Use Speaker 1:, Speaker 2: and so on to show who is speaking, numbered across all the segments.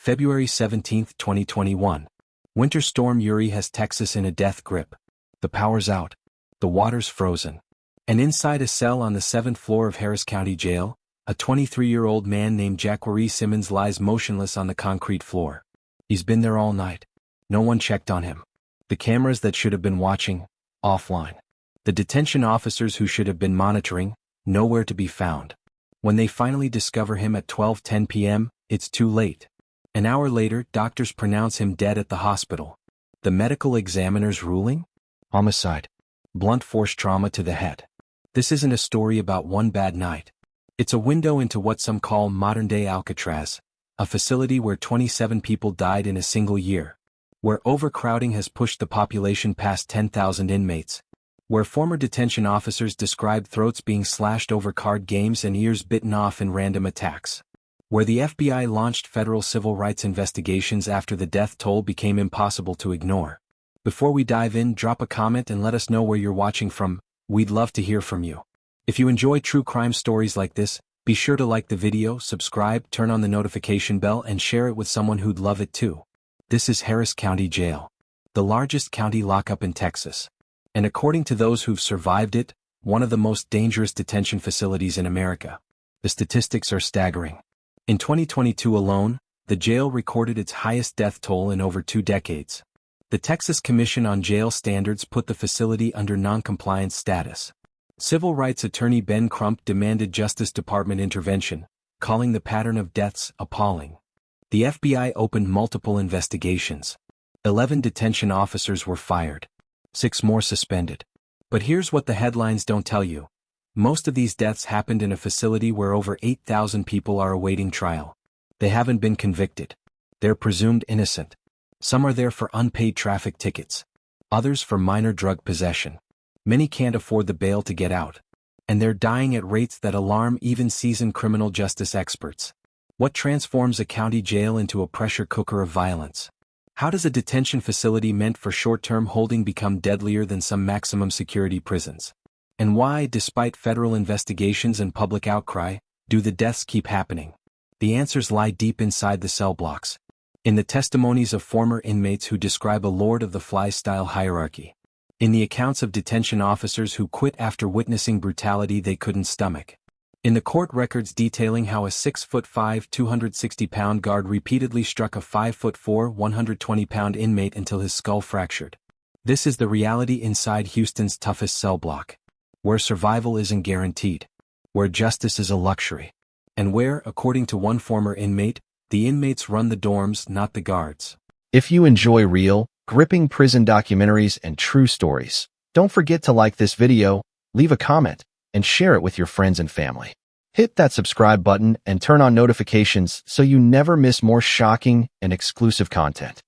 Speaker 1: February 17, 2021. Winter storm Uri has Texas in a death grip. The power's out. The water's frozen. And inside a cell on the 7th floor of Harris County Jail, a 23-year-old man named Jacquerie Simmons lies motionless on the concrete floor. He's been there all night. No one checked on him. The cameras that should have been watching, offline. The detention officers who should have been monitoring, nowhere to be found. When they finally discover him at 12:10 p.m., it's too late. An hour later, doctors pronounce him dead at the hospital. The medical examiner's ruling? Homicide. Blunt force trauma to the head. This isn't a story about one bad night. It's a window into what some call modern-day Alcatraz, a facility where 27 people died in a single year, where overcrowding has pushed the population past 10,000 inmates, where former detention officers described throats being slashed over card games and ears bitten off in random attacks, where the FBI launched federal civil rights investigations after the death toll became impossible to ignore. Before we dive in, drop a comment and let us know where you're watching from. We'd love to hear from you. If you enjoy true crime stories like this, be sure to like the video, subscribe, turn on the notification bell, and share it with someone who'd love it too. This is Harris County Jail, the largest county lockup in Texas. And according to those who've survived it, one of the most dangerous detention facilities in America. The statistics are staggering. In 2022 alone, the jail recorded its highest death toll in over 2 decades. The Texas Commission on Jail Standards put the facility under noncompliance status. Civil rights attorney Ben Crump demanded Justice Department intervention, calling the pattern of deaths appalling. The FBI opened multiple investigations. 11 detention officers were fired. 6 more suspended. But here's what the headlines don't tell you. Most of these deaths happened in a facility where over 8,000 people are awaiting trial. They haven't been convicted. They're presumed innocent. Some are there for unpaid traffic tickets. Others for minor drug possession. Many can't afford the bail to get out. And they're dying at rates that alarm even seasoned criminal justice experts. What transforms a county jail into a pressure cooker of violence? How does a detention facility meant for short-term holding become deadlier than some maximum security prisons? And why, despite federal investigations and public outcry, do the deaths keep happening? The answers lie deep inside the cell blocks. In the testimonies of former inmates who describe a Lord of the Flies-style hierarchy. In the accounts of detention officers who quit after witnessing brutality they couldn't stomach. In the court records detailing how a 6'5", 260-pound guard repeatedly struck a 5'4", 120-pound inmate until his skull fractured. This is the reality inside Houston's toughest cell block. Where survival isn't guaranteed. Where justice is a luxury. And where, according to one former inmate, the inmates run the dorms, not the guards.
Speaker 2: If you enjoy real, gripping prison documentaries and true stories, don't forget to like this video, leave a comment, and share it with your friends and family. Hit that subscribe button and turn on notifications so you never miss more shocking and exclusive content.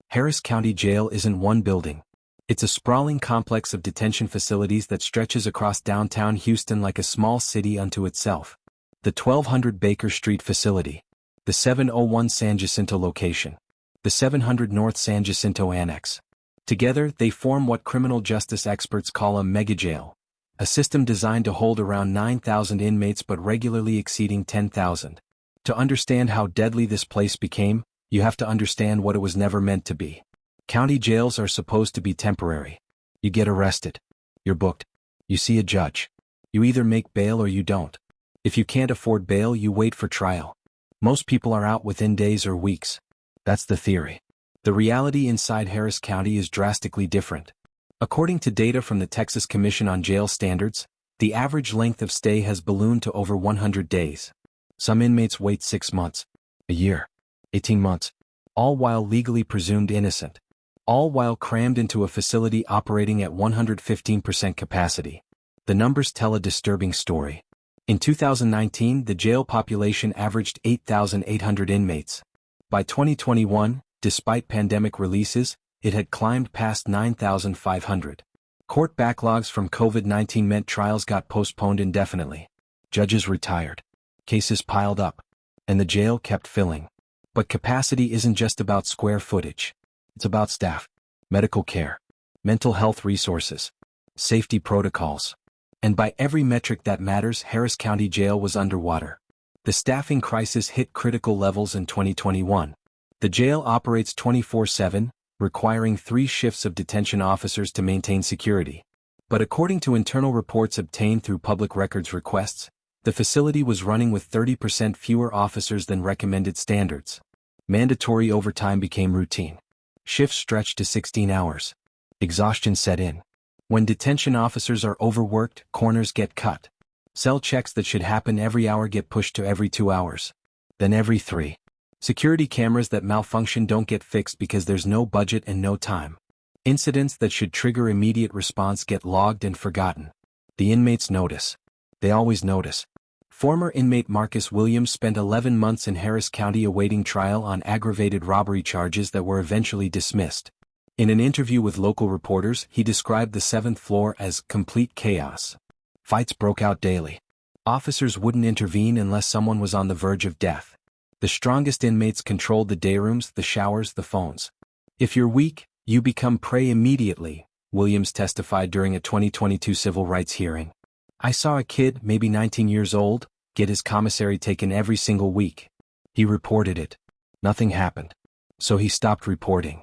Speaker 1: Harris County Jail isn't one building. It's a sprawling complex of detention facilities that stretches across downtown Houston like a small city unto itself. The 1200 Baker Street facility. The 701 San Jacinto location. The 700 North San Jacinto Annex. Together, they form what criminal justice experts call a megajail. A system designed to hold around 9,000 inmates but regularly exceeding 10,000. To understand how deadly this place became, you have to understand what it was never meant to be. County jails are supposed to be temporary. You get arrested. You're booked. You see a judge. You either make bail or you don't. If you can't afford bail, you wait for trial. Most people are out within days or weeks. That's the theory. The reality inside Harris County is drastically different. According to data from the Texas Commission on Jail Standards, the average length of stay has ballooned to over 100 days. Some inmates wait 6 months, a year, 18 months, all while legally presumed innocent. All while crammed into a facility operating at 115% capacity. The numbers tell a disturbing story. In 2019, the jail population averaged 8,800 inmates. By 2021, despite pandemic releases, it had climbed past 9,500. Court backlogs from COVID-19 meant trials got postponed indefinitely. Judges retired. Cases piled up. And the jail kept filling. But capacity isn't just about square footage. It's about staff, medical care, mental health resources, safety protocols. And by every metric that matters, Harris County Jail was underwater. The staffing crisis hit critical levels in 2021. The jail operates 24/7, requiring 3 shifts of detention officers to maintain security. But according to internal reports obtained through public records requests, the facility was running with 30% fewer officers than recommended standards. Mandatory overtime became routine. Shifts stretched to 16 hours. Exhaustion set in. When detention officers are overworked, corners get cut. Cell checks that should happen every hour get pushed to every 2 hours. Then every 3. Security cameras that malfunction don't get fixed because there's no budget and no time. Incidents that should trigger immediate response get logged and forgotten. The inmates notice. They always notice. Former inmate Marcus Williams spent 11 months in Harris County awaiting trial on aggravated robbery charges that were eventually dismissed. In an interview with local reporters, he described the 7th floor as complete chaos. Fights broke out daily. Officers wouldn't intervene unless someone was on the verge of death. The strongest inmates controlled the day rooms, the showers, the phones. If you're weak, you become prey immediately, Williams testified during a 2022 civil rights hearing. I saw a kid, maybe 19 years old, get his commissary taken every single week. He reported it. Nothing happened. So he stopped reporting.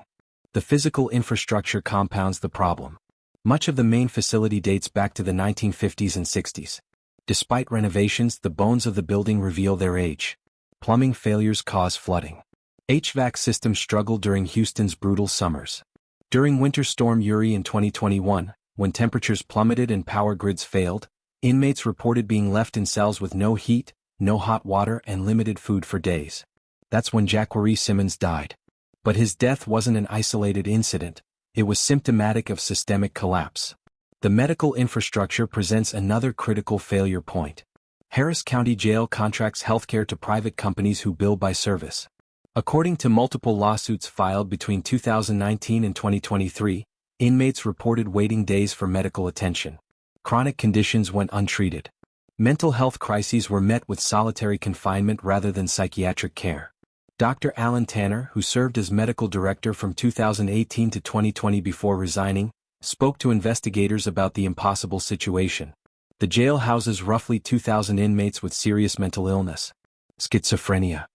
Speaker 1: The physical infrastructure compounds the problem. Much of the main facility dates back to the 1950s and 60s. Despite renovations, the bones of the building reveal their age. Plumbing failures cause flooding. HVAC systems struggled during Houston's brutal summers. During Winter Storm Uri in 2021, when temperatures plummeted and power grids failed, inmates reported being left in cells with no heat, no hot water, and limited food for days. That's when Jacquerie Simmons died. But his death wasn't an isolated incident, it was symptomatic of systemic collapse. The medical infrastructure presents another critical failure point. Harris County Jail contracts healthcare to private companies who bill by service. According to multiple lawsuits filed between 2019 and 2023, inmates reported waiting days for medical attention. Chronic conditions went untreated. Mental health crises were met with solitary confinement rather than psychiatric care. Dr. Alan Tanner, who served as medical director from 2018 to 2020 before resigning, spoke to investigators about the impossible situation. The jail houses roughly 2,000 inmates with serious mental illness, schizophrenia,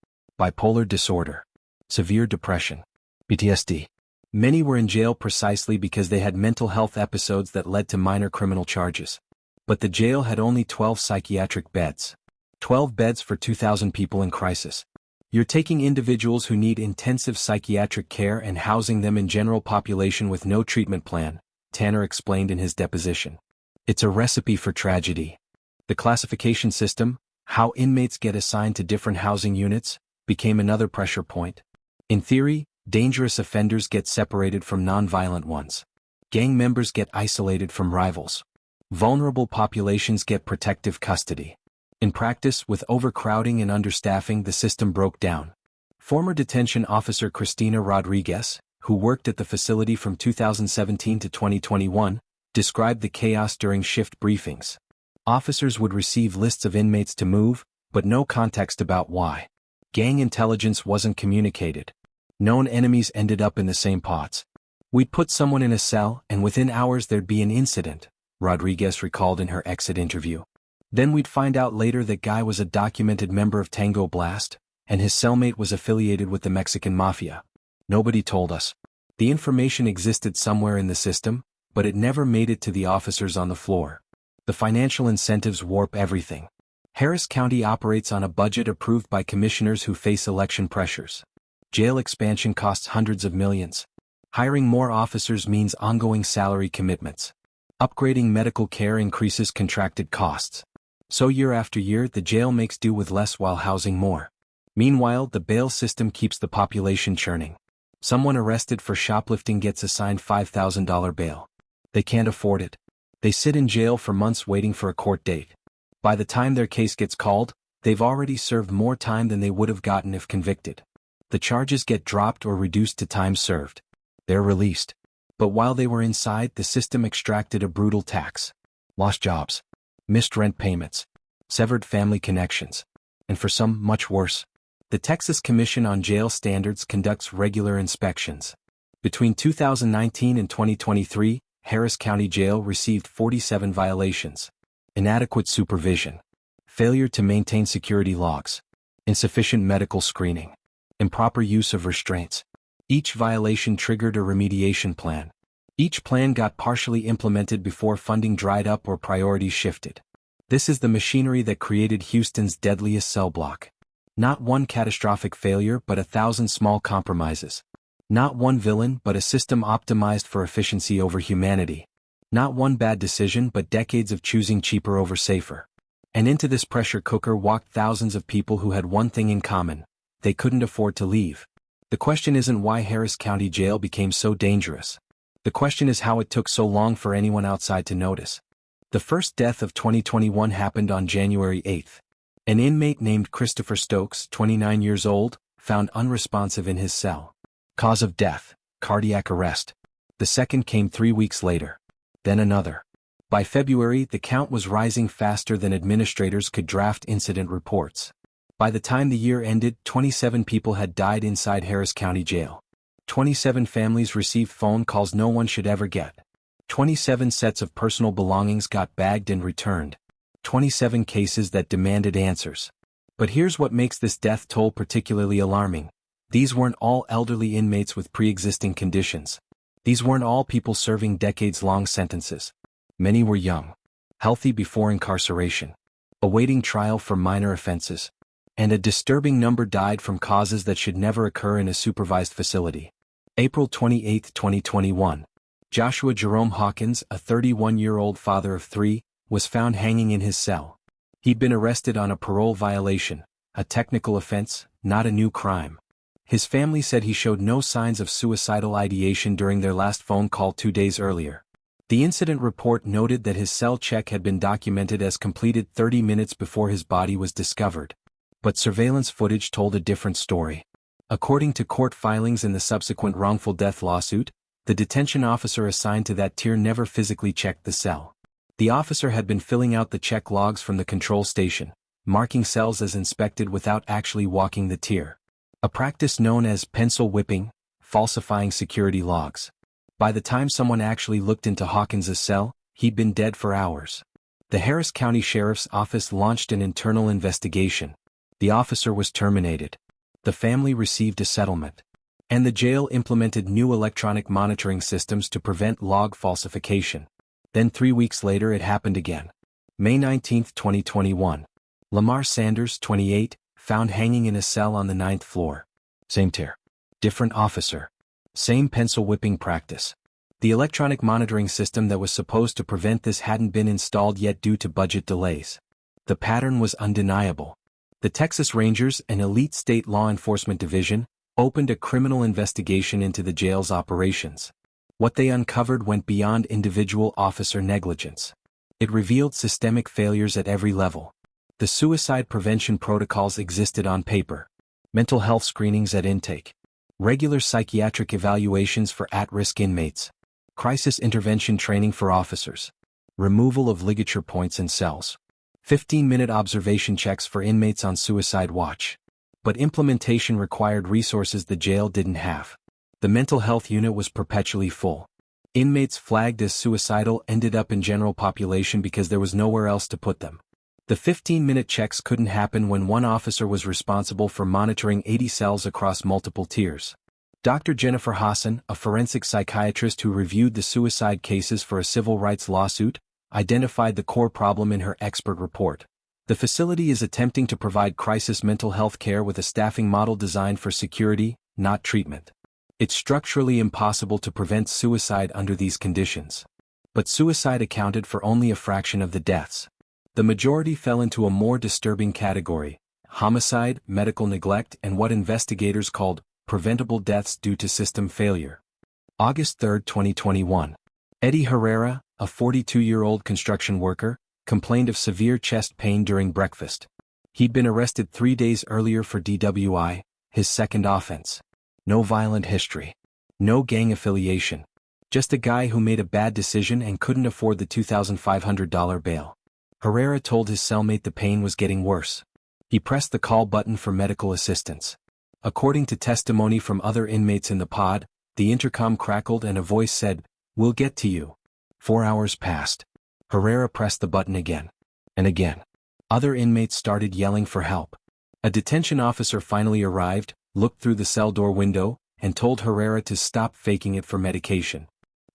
Speaker 1: bipolar disorder, severe depression, PTSD. Many were in jail precisely because they had mental health episodes that led to minor criminal charges. But the jail had only 12 psychiatric beds. 12 beds for 2,000 people in crisis. You're taking individuals who need intensive psychiatric care and housing them in general population with no treatment plan, Tanner explained in his deposition. It's a recipe for tragedy. The classification system, how inmates get assigned to different housing units, became another pressure point. In theory, dangerous offenders get separated from non-violent ones. Gang members get isolated from rivals. Vulnerable populations get protective custody. In practice, with overcrowding and understaffing, the system broke down. Former detention officer Christina Rodriguez, who worked at the facility from 2017 to 2021, described the chaos during shift briefings. Officers would receive lists of inmates to move, but no context about why. Gang intelligence wasn't communicated. Known enemies ended up in the same pots. We'd put someone in a cell, and within hours there'd be an incident, Rodriguez recalled in her exit interview. Then we'd find out later that guy was a documented member of Tango Blast, and his cellmate was affiliated with the Mexican Mafia. Nobody told us. The information existed somewhere in the system, but it never made it to the officers on the floor. The financial incentives warp everything. Harris County operates on a budget approved by commissioners who face election pressures. Jail expansion costs hundreds of millions. Hiring more officers means ongoing salary commitments. Upgrading medical care increases contracted costs. So year after year, the jail makes do with less while housing more. Meanwhile, the bail system keeps the population churning. Someone arrested for shoplifting gets assigned $5,000 bail. They can't afford it. They sit in jail for months waiting for a court date. By the time their case gets called, they've already served more time than they would have gotten if convicted. The charges get dropped or reduced to time served. They're released. But while they were inside, the system extracted a brutal tax. Lost jobs. Missed rent payments. Severed family connections. And for some, much worse. The Texas Commission on Jail Standards conducts regular inspections. Between 2019 and 2023, Harris County Jail received 47 violations. Inadequate supervision. Failure to maintain security logs. Insufficient medical screening. Improper use of restraints. Each violation triggered a remediation plan. Each plan got partially implemented before funding dried up or priorities shifted. This is the machinery that created Houston's deadliest cellblock. Not one catastrophic failure but 1,000 small compromises. Not one villain but a system optimized for efficiency over humanity. Not one bad decision but decades of choosing cheaper over safer. And into this pressure cooker walked thousands of people who had one thing in common: they couldn't afford to leave. The question isn't why Harris County Jail became so dangerous. The question is how it took so long for anyone outside to notice. The first death of 2021 happened on January 8th. An inmate named Christopher Stokes, 29 years old, found unresponsive in his cell. Cause of death: cardiac arrest. The second came 3 weeks later. Then another. By February, the count was rising faster than administrators could draft incident reports. By the time the year ended, 27 people had died inside Harris County Jail. 27 families received phone calls no one should ever get. 27 sets of personal belongings got bagged and returned. 27 cases that demanded answers. But here's what makes this death toll particularly alarming. These weren't all elderly inmates with pre-existing conditions. These weren't all people serving decades-long sentences. Many were young, healthy before incarceration, awaiting trial for minor offenses. And a disturbing number died from causes that should never occur in a supervised facility. April 28, 2021. Joshua Jerome Hawkins, a 31-year-old father of 3, was found hanging in his cell. He'd been arrested on a parole violation, a technical offense, not a new crime. His family said he showed no signs of suicidal ideation during their last phone call 2 days earlier. The incident report noted that his cell check had been documented as completed 30 minutes before his body was discovered. But surveillance footage told a different story. According to court filings in the subsequent wrongful death lawsuit, the detention officer assigned to that tier never physically checked the cell. The officer had been filling out the check logs from the control station, marking cells as inspected without actually walking the tier. A practice known as pencil whipping, falsifying security logs. By the time someone actually looked into Hawkins' cell, he'd been dead for hours. The Harris County Sheriff's Office launched an internal investigation. The officer was terminated. The family received a settlement. And the jail implemented new electronic monitoring systems to prevent log falsification. Then 3 weeks later it happened again. May 19, 2021. Lamar Sanders, 28, found hanging in a cell on the 9th floor. Same tier. Different officer. Same pencil whipping practice. The electronic monitoring system that was supposed to prevent this hadn't been installed yet due to budget delays. The pattern was undeniable. The Texas Rangers, an elite state law enforcement division, opened a criminal investigation into the jail's operations. What they uncovered went beyond individual officer negligence. It revealed systemic failures at every level. The suicide prevention protocols existed on paper. Mental health screenings at intake. Regular psychiatric evaluations for at-risk inmates. Crisis intervention training for officers. Removal of ligature points in cells. 15-minute observation checks for inmates on suicide watch. But implementation required resources the jail didn't have. The mental health unit was perpetually full. Inmates flagged as suicidal ended up in general population because there was nowhere else to put them. The 15-minute checks couldn't happen when one officer was responsible for monitoring 80 cells across multiple tiers. Dr. Jennifer Hassan, a forensic psychiatrist who reviewed the suicide cases for a civil rights lawsuit, identified the core problem in her expert report. The facility is attempting to provide crisis mental health care with a staffing model designed for security, not treatment. It's structurally impossible to prevent suicide under these conditions. But suicide accounted for only a fraction of the deaths. The majority fell into a more disturbing category: homicide, medical neglect, and what investigators called preventable deaths due to system failure. August 3, 2021. Eddie Herrera, a 42-year-old construction worker, complained of severe chest pain during breakfast. He'd been arrested 3 days earlier for DWI, his second offense. No violent history. No gang affiliation. Just a guy who made a bad decision and couldn't afford the $2,500 bail. Herrera told his cellmate the pain was getting worse. He pressed the call button for medical assistance. According to testimony from other inmates in the pod, the intercom crackled and a voice said, "We'll get to you." 4 hours passed. Herrera pressed the button again. And again. Other inmates started yelling for help. A detention officer finally arrived, looked through the cell door window, and told Herrera to stop faking it for medication.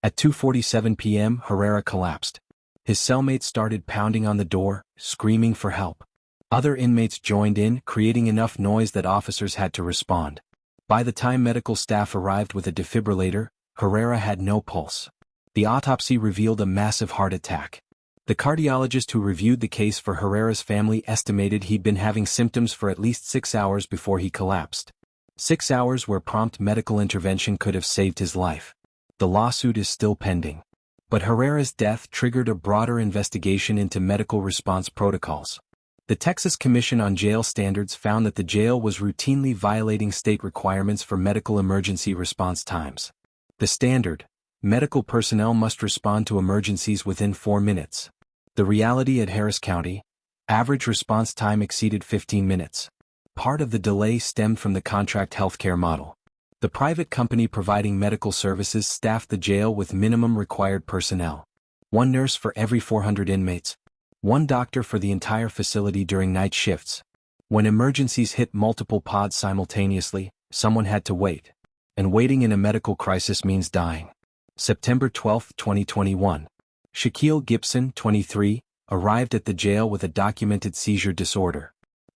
Speaker 1: At 2:47 p.m., Herrera collapsed. His cellmates started pounding on the door, screaming for help. Other inmates joined in, creating enough noise that officers had to respond. By the time medical staff arrived with a defibrillator, Herrera had no pulse. The autopsy revealed a massive heart attack. The cardiologist who reviewed the case for Herrera's family estimated he'd been having symptoms for at least 6 hours before he collapsed. 6 hours where prompt medical intervention could have saved his life. The lawsuit is still pending. But Herrera's death triggered a broader investigation into medical response protocols. The Texas Commission on Jail Standards found that the jail was routinely violating state requirements for medical emergency response times. The standard: medical personnel must respond to emergencies within 4 minutes. The reality at Harris County: average response time exceeded 15 minutes. Part of the delay stemmed from the contract healthcare model. The private company providing medical services staffed the jail with minimum required personnel. 1 nurse for every 400 inmates. 1 doctor for the entire facility during night shifts. When emergencies hit multiple pods simultaneously, someone had to wait. And waiting in a medical crisis means dying. September 12, 2021. Shaquille Gibson, 23, arrived at the jail with a documented seizure disorder.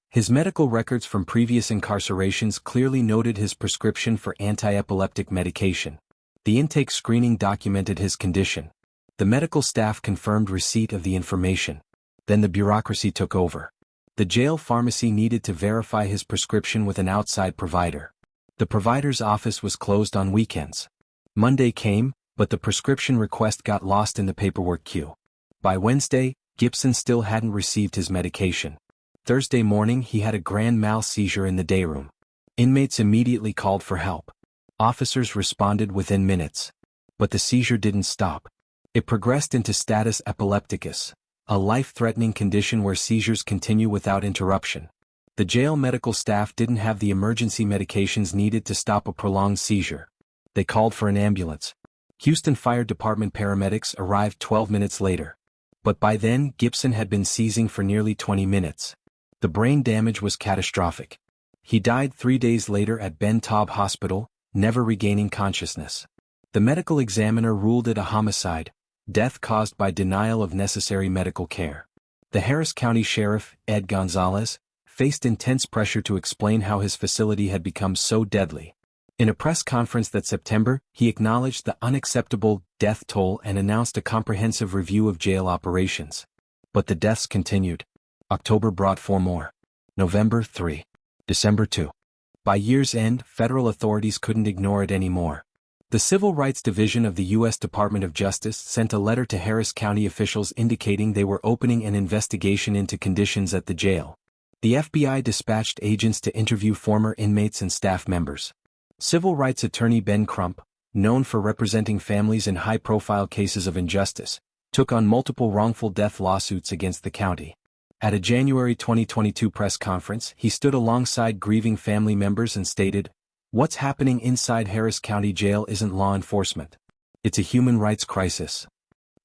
Speaker 1: His medical records from previous incarcerations clearly noted his prescription for anti-epileptic medication. The intake screening documented his condition. The medical staff confirmed receipt of the information. Then the bureaucracy took over. The jail pharmacy needed to verify his prescription with an outside provider. The provider's office was closed on weekends. Monday came, but the prescription request got lost in the paperwork queue. By Wednesday, Gibson still hadn't received his medication. Thursday morning he had a grand mal seizure in the day room. Inmates immediately called for help. Officers responded within minutes. But the seizure didn't stop. It progressed into status epilepticus, a life-threatening condition where seizures continue without interruption. The jail medical staff didn't have the emergency medications needed to stop a prolonged seizure. They called for an ambulance. Houston Fire Department paramedics arrived 12 minutes later. But by then, Gibson had been seizing for nearly 20 minutes. The brain damage was catastrophic. He died 3 days later at Ben Taub Hospital, never regaining consciousness. The medical examiner ruled it a homicide, death caused by denial of necessary medical care. The Harris County Sheriff, Ed Gonzalez, faced intense pressure to explain how his facility had become so deadly. In a press conference that September, he acknowledged the unacceptable death toll and announced a comprehensive review of jail operations. But the deaths continued. October brought 4 more. November 3. December 2. By year's end, federal authorities couldn't ignore it anymore. The Civil Rights Division of the U.S. Department of Justice sent a letter to Harris County officials indicating they were opening an investigation into conditions at the jail. The FBI dispatched agents to interview former inmates and staff members. Civil rights attorney Ben Crump, known for representing families in high-profile cases of injustice, took on multiple wrongful death lawsuits against the county. At a January 2022 press conference, he stood alongside grieving family members and stated, "What's happening inside Harris County Jail isn't law enforcement. It's a human rights crisis."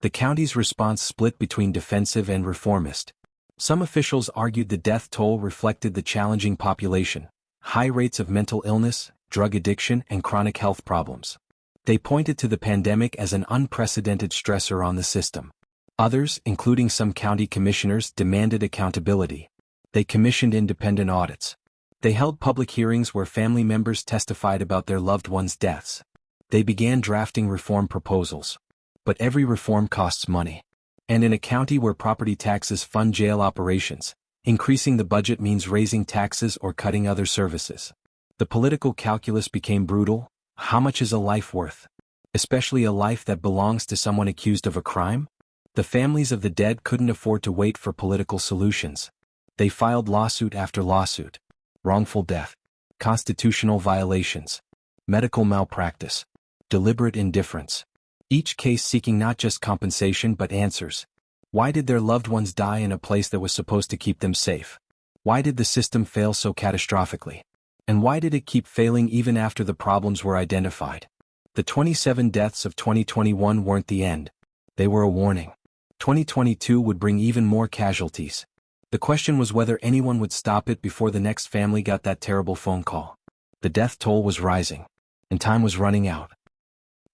Speaker 1: The county's response split between defensive and reformist. Some officials argued the death toll reflected the challenging population, high rates of mental illness, drug addiction, and chronic health problems. They pointed to the pandemic as an unprecedented stressor on the system. Others, including some county commissioners, demanded accountability. They commissioned independent audits. They held public hearings where family members testified about their loved ones' deaths. They began drafting reform proposals. But every reform costs money. And in a county where property taxes fund jail operations, increasing the budget means raising taxes or cutting other services. The political calculus became brutal. How much is a life worth? Especially a life that belongs to someone accused of a crime? The families of the dead couldn't afford to wait for political solutions. They filed lawsuit after lawsuit. Wrongful death, constitutional violations, medical malpractice, deliberate indifference. Each case seeking not just compensation but answers. Why did their loved ones die in a place that was supposed to keep them safe? Why did the system fail so catastrophically? And why did it keep failing even after the problems were identified? The 27 deaths of 2021 weren't the end. They were a warning. 2022 would bring even more casualties. The question was whether anyone would stop it before the next family got that terrible phone call. The death toll was rising, and time was running out.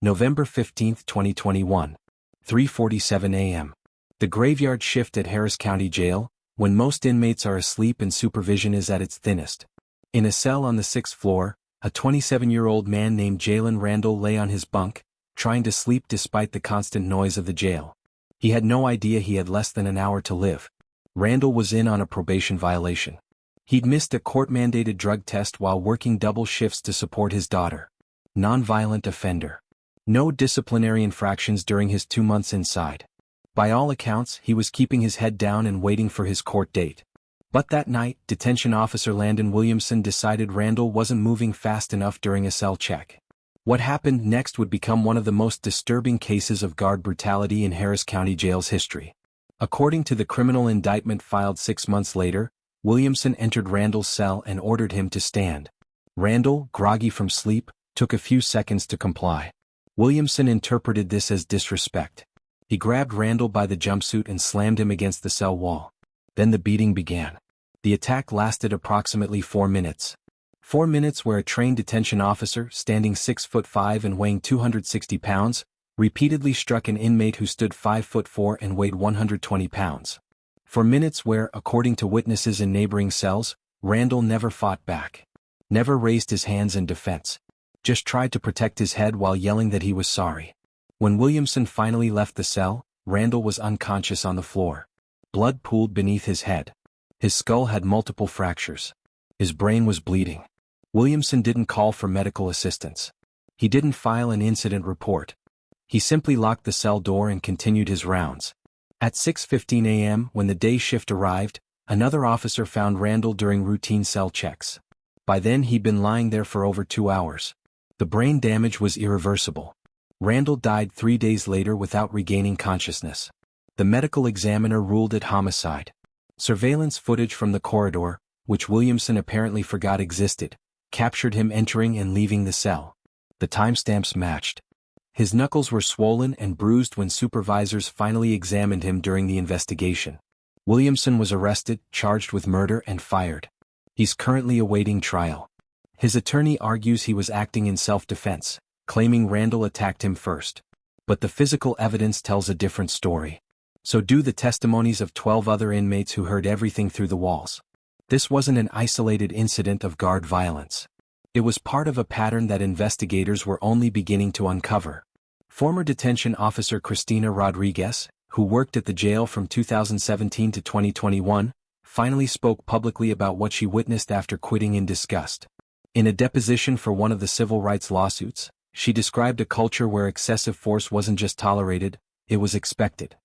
Speaker 1: November 15, 2021, 3:47 a.m. The graveyard shift at Harris County Jail, when most inmates are asleep and supervision is at its thinnest. In a cell on the 6th floor, a 27-year-old man named Jalen Randall lay on his bunk, trying to sleep despite the constant noise of the jail. He had no idea he had less than an hour to live. Randall was in on a probation violation. He'd missed a court-mandated drug test while working double shifts to support his daughter. Non-violent offender. No disciplinary infractions during his 2 months inside. By all accounts, he was keeping his head down and waiting for his court date. But that night, Detention Officer Landon Williamson decided Randall wasn't moving fast enough during a cell check. What happened next would become one of the most disturbing cases of guard brutality in Harris County Jail's history. According to the criminal indictment filed 6 months later, Williamson entered Randall's cell and ordered him to stand. Randall, groggy from sleep, took a few seconds to comply. Williamson interpreted this as disrespect. He grabbed Randall by the jumpsuit and slammed him against the cell wall. Then the beating began. The attack lasted approximately 4 minutes. 4 minutes where a trained detention officer, standing 6'5" and weighing 260 pounds, repeatedly struck an inmate who stood 5'4" and weighed 120 pounds. 4 minutes where, according to witnesses in neighboring cells, Randall never fought back. Never raised his hands in defense. Just tried to protect his head while yelling that he was sorry. When Williamson finally left the cell, Randall was unconscious on the floor. Blood pooled beneath his head. His skull had multiple fractures. His brain was bleeding. Williamson didn't call for medical assistance. He didn't file an incident report. He simply locked the cell door and continued his rounds. At 6:15 a.m., when the day shift arrived, another officer found Randall during routine cell checks. By then he'd been lying there for over 2 hours. The brain damage was irreversible. Randall died 3 days later without regaining consciousness. The medical examiner ruled it homicide. Surveillance footage from the corridor, which Williamson apparently forgot existed, captured him entering and leaving the cell. The timestamps matched. His knuckles were swollen and bruised when supervisors finally examined him during the investigation. Williamson was arrested, charged with murder and fired. He's currently awaiting trial. His attorney argues he was acting in self-defense, claiming Randall attacked him first. But the physical evidence tells a different story. So do the testimonies of 12 other inmates who heard everything through the walls. This wasn't an isolated incident of guard violence. It was part of a pattern that investigators were only beginning to uncover. Former detention officer Christina Rodriguez, who worked at the jail from 2017 to 2021, finally spoke publicly about what she witnessed after quitting in disgust. In a deposition for one of the civil rights lawsuits, she described a culture where excessive force wasn't just tolerated, it was expected.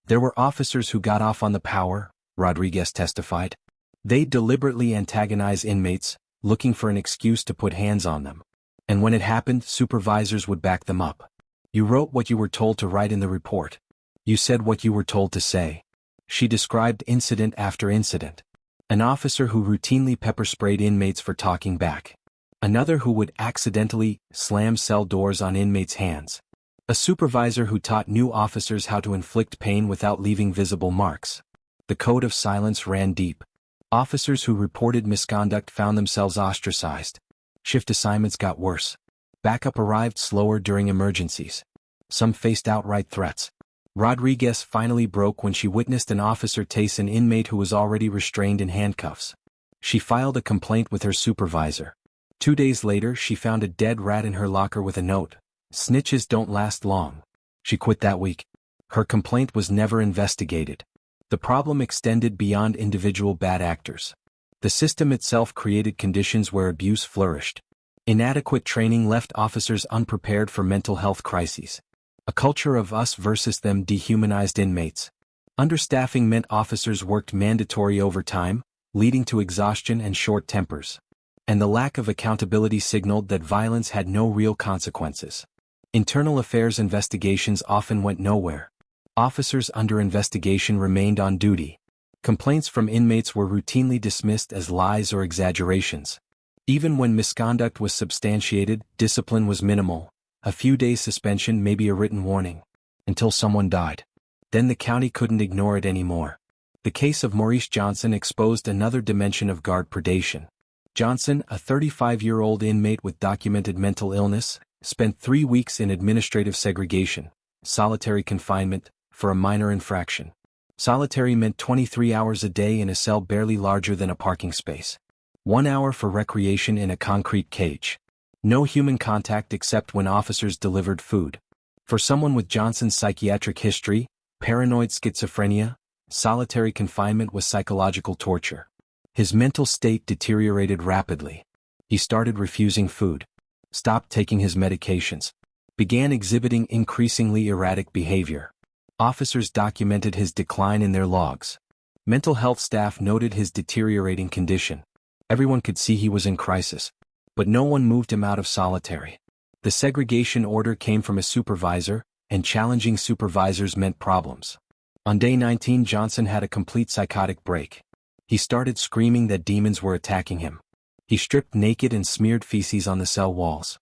Speaker 1: There were officers who got off on the power, Rodriguez testified. They'd deliberately antagonize inmates, looking for an excuse to put hands on them. And when it happened, supervisors would back them up. You wrote what you were told to write in the report. You said what you were told to say. She described incident after incident. An officer who routinely pepper-sprayed inmates for talking back. Another who would accidentally slam cell doors on inmates' hands. A supervisor who taught new officers how to inflict pain without leaving visible marks. The code of silence ran deep. Officers who reported misconduct found themselves ostracized. Shift assignments got worse. Backup arrived slower during emergencies. Some faced outright threats. Rodriguez finally broke when she witnessed an officer tase an inmate who was already restrained in handcuffs. She filed a complaint with her supervisor. 2 days later, she found a dead rat in her locker with a note. Snitches don't last long. She quit that week. Her complaint was never investigated. The problem extended beyond individual bad actors. The system itself created conditions where abuse flourished. Inadequate training left officers unprepared for mental health crises. A culture of us versus them dehumanized inmates. Understaffing meant officers worked mandatory overtime, leading to exhaustion and short tempers. And the lack of accountability signaled that violence had no real consequences. Internal affairs investigations often went nowhere. Officers under investigation remained on duty. Complaints from inmates were routinely dismissed as lies or exaggerations. Even when misconduct was substantiated, discipline was minimal. A few days suspension, maybe a written warning. Until someone died. Then the county couldn't ignore it anymore. The case of Maurice Johnson exposed another dimension of guard predation. Johnson, a 35-year-old inmate with documented mental illness, spent 3 weeks in administrative segregation, solitary confinement, for a minor infraction. Solitary meant 23 hours a day in a cell barely larger than a parking space. 1 hour for recreation in a concrete cage. No human contact except when officers delivered food. For someone with Johnson's psychiatric history, paranoid schizophrenia, solitary confinement was psychological torture. His mental state deteriorated rapidly. He started refusing food, stopped taking his medications, began exhibiting increasingly erratic behavior. Officers documented his decline in their logs. Mental health staff noted his deteriorating condition. Everyone could see he was in crisis, but no one moved him out of solitary. The segregation order came from a supervisor, and challenging supervisors meant problems. On day 19, Johnson had a complete psychotic break. He started screaming that demons were attacking him. He stripped naked and smeared feces on the cell walls.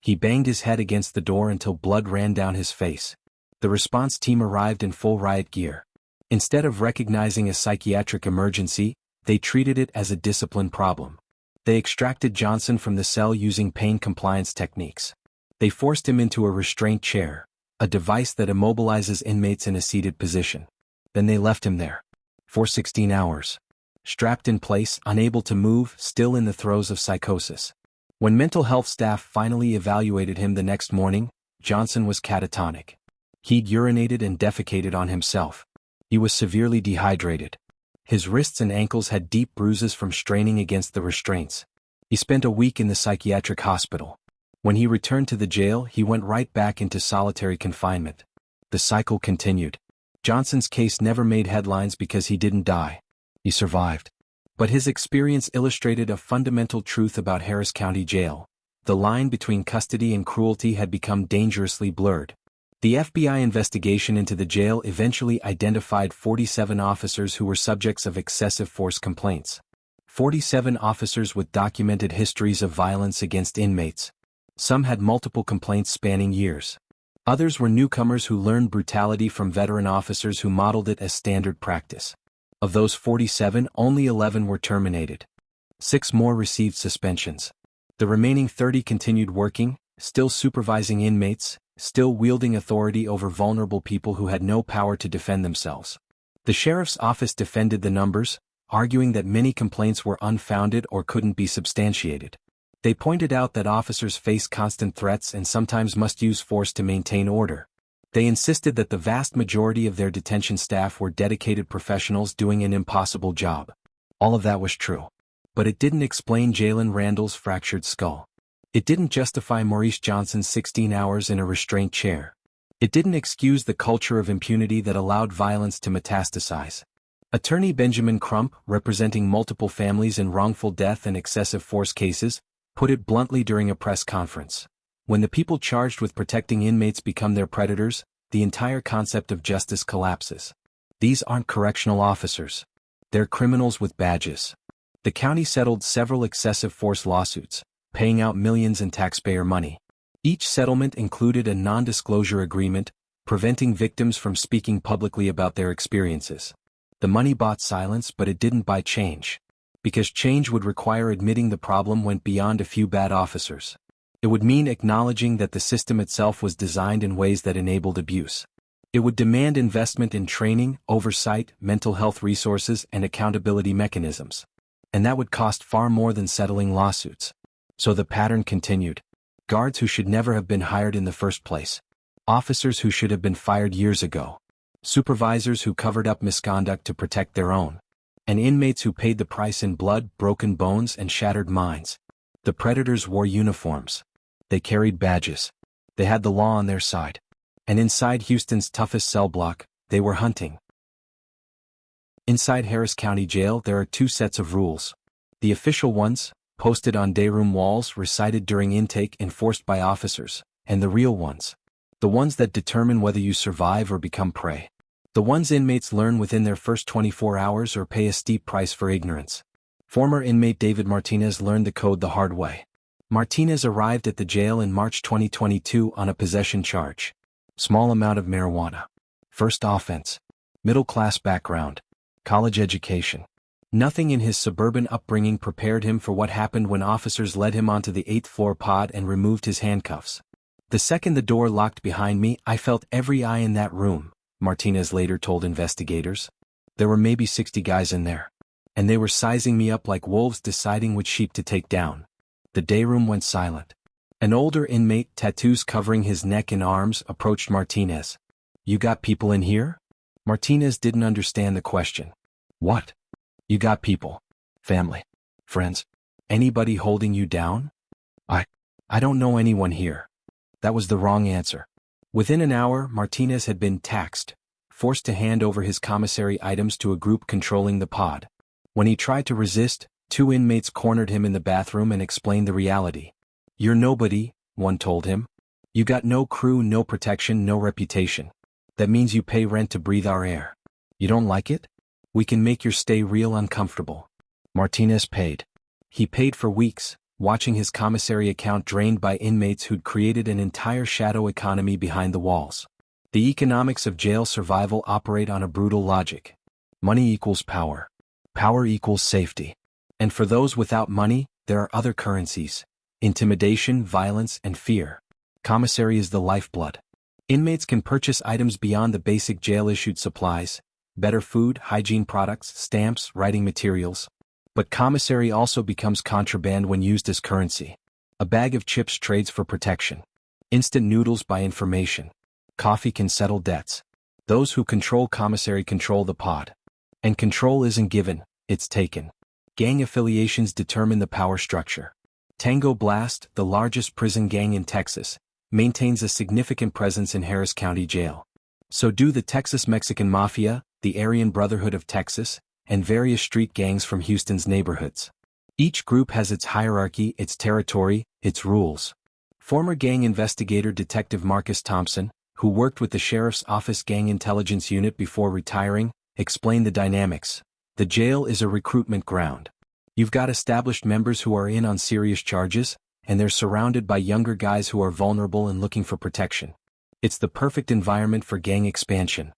Speaker 1: He banged his head against the door until blood ran down his face. The response team arrived in full riot gear. Instead of recognizing a psychiatric emergency, they treated it as a discipline problem. They extracted Johnson from the cell using pain compliance techniques. They forced him into a restraint chair, a device that immobilizes inmates in a seated position. Then they left him there. For 16 hours. Strapped in place, unable to move, still in the throes of psychosis. When mental health staff finally evaluated him the next morning, Johnson was catatonic. He'd urinated and defecated on himself. He was severely dehydrated. His wrists and ankles had deep bruises from straining against the restraints. He spent a week in the psychiatric hospital. When he returned to the jail, he went right back into solitary confinement. The cycle continued. Johnson's case never made headlines because he didn't die. He survived. But his experience illustrated a fundamental truth about Harris County Jail. The line between custody and cruelty had become dangerously blurred. The FBI investigation into the jail eventually identified 47 officers who were subjects of excessive force complaints. 47 officers with documented histories of violence against inmates. Some had multiple complaints spanning years. Others were newcomers who learned brutality from veteran officers who modeled it as standard practice. Of those 47, only 11 were terminated. 6 more received suspensions. The remaining 30 continued working, still supervising inmates, still wielding authority over vulnerable people who had no power to defend themselves. The sheriff's office defended the numbers, arguing that many complaints were unfounded or couldn't be substantiated. They pointed out that officers face constant threats and sometimes must use force to maintain order. They insisted that the vast majority of their detention staff were dedicated professionals doing an impossible job. All of that was true. But it didn't explain Jalen Randall's fractured skull. It didn't justify Maurice Johnson's 16 hours in a restraint chair. It didn't excuse the culture of impunity that allowed violence to metastasize. Attorney Benjamin Crump, representing multiple families in wrongful death and excessive force cases, put it bluntly during a press conference. When the people charged with protecting inmates become their predators, the entire concept of justice collapses. These aren't correctional officers. They're criminals with badges. The county settled several excessive force lawsuits, paying out millions in taxpayer money. Each settlement included a non-disclosure agreement, preventing victims from speaking publicly about their experiences. The money bought silence, but it didn't buy change. Because change would require admitting the problem went beyond a few bad officers. It would mean acknowledging that the system itself was designed in ways that enabled abuse. It would demand investment in training, oversight, mental health resources, and accountability mechanisms. And that would cost far more than settling lawsuits. So the pattern continued. Guards who should never have been hired in the first place. Officers who should have been fired years ago. Supervisors who covered up misconduct to protect their own. And inmates who paid the price in blood, broken bones, and shattered minds. The predators wore uniforms. They carried badges. They had the law on their side. And inside Houston's toughest cell block, they were hunting. Inside Harris County Jail there are 2 sets of rules. The official ones, posted on dayroom walls, recited during intake, enforced by officers, and the real ones. The ones that determine whether you survive or become prey. The ones inmates learn within their first 24 hours or pay a steep price for ignorance. Former inmate David Martinez learned the code the hard way. Martinez arrived at the jail in March 2022 on a possession charge. Small amount of marijuana. First offense. Middle-class background. College education. Nothing in his suburban upbringing prepared him for what happened when officers led him onto the 8th-floor pod and removed his handcuffs. The second the door locked behind me, I felt every eye in that room, Martinez later told investigators. There were maybe 60 guys in there. And they were sizing me up like wolves deciding which sheep to take down. The day room went silent. An older inmate, tattoos covering his neck and arms, approached Martinez. "You got people in here?" Martinez didn't understand the question. "What? You got people? Family? Friends? Anybody holding you down?" I don't know anyone here." That was the wrong answer. Within an hour, Martinez had been taxed, forced to hand over his commissary items to a group controlling the pod. When he tried to resist, 2 inmates cornered him in the bathroom and explained the reality. "You're nobody," one told him. "You got no crew, no protection, no reputation. That means you pay rent to breathe our air. You don't like it? We can make your stay real uncomfortable." Martinez paid. He paid for weeks, watching his commissary account drained by inmates who'd created an entire shadow economy behind the walls. The economics of jail survival operate on a brutal logic. Money equals power. Power equals safety. And for those without money, there are other currencies: intimidation, violence, and fear. Commissary is the lifeblood. Inmates can purchase items beyond the basic jail-issued supplies: better food, hygiene products, stamps, writing materials. But commissary also becomes contraband when used as currency. A bag of chips trades for protection. Instant noodles buy information. Coffee can settle debts. Those who control commissary control the pod. And control isn't given, it's taken. Gang affiliations determine the power structure. Tango Blast, the largest prison gang in Texas, maintains a significant presence in Harris County Jail. So do the Texas Mexican Mafia, the Aryan Brotherhood of Texas, and various street gangs from Houston's neighborhoods. Each group has its hierarchy, its territory, its rules. Former gang investigator Detective Marcus Thompson, who worked with the Sheriff's Office Gang Intelligence Unit before retiring, explained the dynamics. The jail is a recruitment ground. You've got established members who are in on serious charges, and they're surrounded by younger guys who are vulnerable and looking for protection. It's the perfect environment for gang expansion.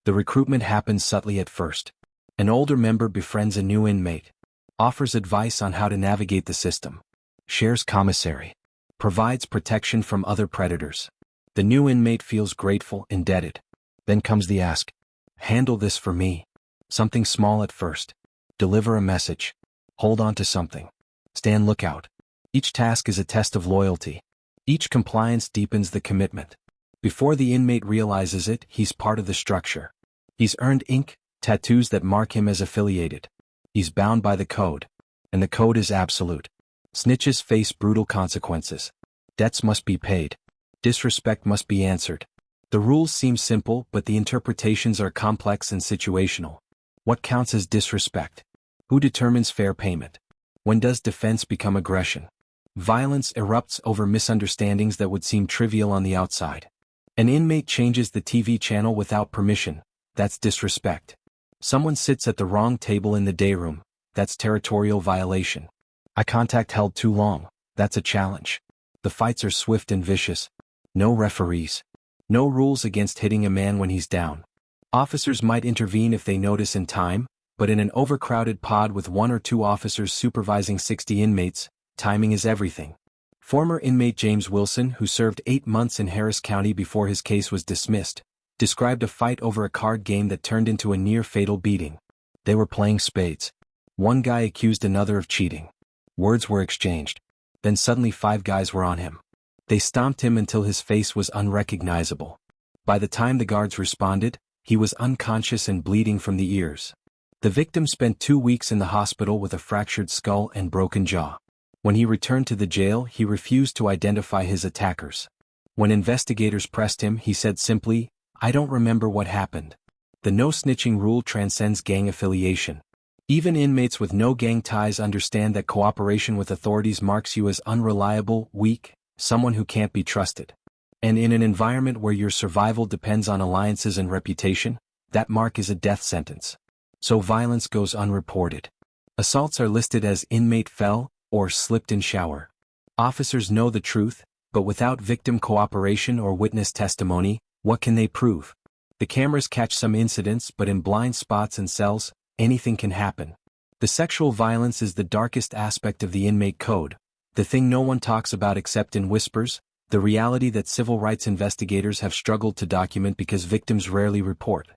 Speaker 1: The recruitment happens subtly at first. An older member befriends a new inmate, offers advice on how to navigate the system, shares commissary, provides protection from other predators. The new inmate feels grateful, indebted. Then comes the ask. Handle this for me. Something small at first. Deliver a message. Hold on to something. Stand lookout. Each task is a test of loyalty. Each compliance deepens the commitment. Before the inmate realizes it, he's part of the structure. He's earned ink, tattoos that mark him as affiliated. He's bound by the code. And the code is absolute. Snitches face brutal consequences. Debts must be paid. Disrespect must be answered. The rules seem simple, but the interpretations are complex and situational. What counts as disrespect? Who determines fair payment? When does defense become aggression? Violence erupts over misunderstandings that would seem trivial on the outside. An inmate changes the TV channel without permission. That's disrespect. Someone sits at the wrong table in the day room. That's territorial violation. Eye contact held too long. That's a challenge. The fights are swift and vicious. No referees. No rules against hitting a man when he's down. Officers might intervene if they notice in time, but in an overcrowded pod with 1 or 2 officers supervising 60 inmates, timing is everything. Former inmate James Wilson, who served 8 months in Harris County before his case was dismissed, described a fight over a card game that turned into a near-fatal beating. They were playing spades. One guy accused another of cheating. Words were exchanged. Then suddenly 5 guys were on him. They stomped him until his face was unrecognizable. By the time the guards responded, he was unconscious and bleeding from the ears. The victim spent 2 weeks in the hospital with a fractured skull and broken jaw. When he returned to the jail, he refused to identify his attackers. When investigators pressed him, he said simply, "I don't remember what happened." The no-snitching rule transcends gang affiliation. Even inmates with no gang ties understand that cooperation with authorities marks you as unreliable, weak, someone who can't be trusted. And in an environment where your survival depends on alliances and reputation, that mark is a death sentence. So violence goes unreported. Assaults are listed as inmate fell or slipped in shower. Officers know the truth, but without victim cooperation or witness testimony, what can they prove? The cameras catch some incidents, but in blind spots and cells, anything can happen. The sexual violence is the darkest aspect of the Inmate Code, the thing no one talks about except in whispers, the reality that civil rights investigators have struggled to document because victims rarely report.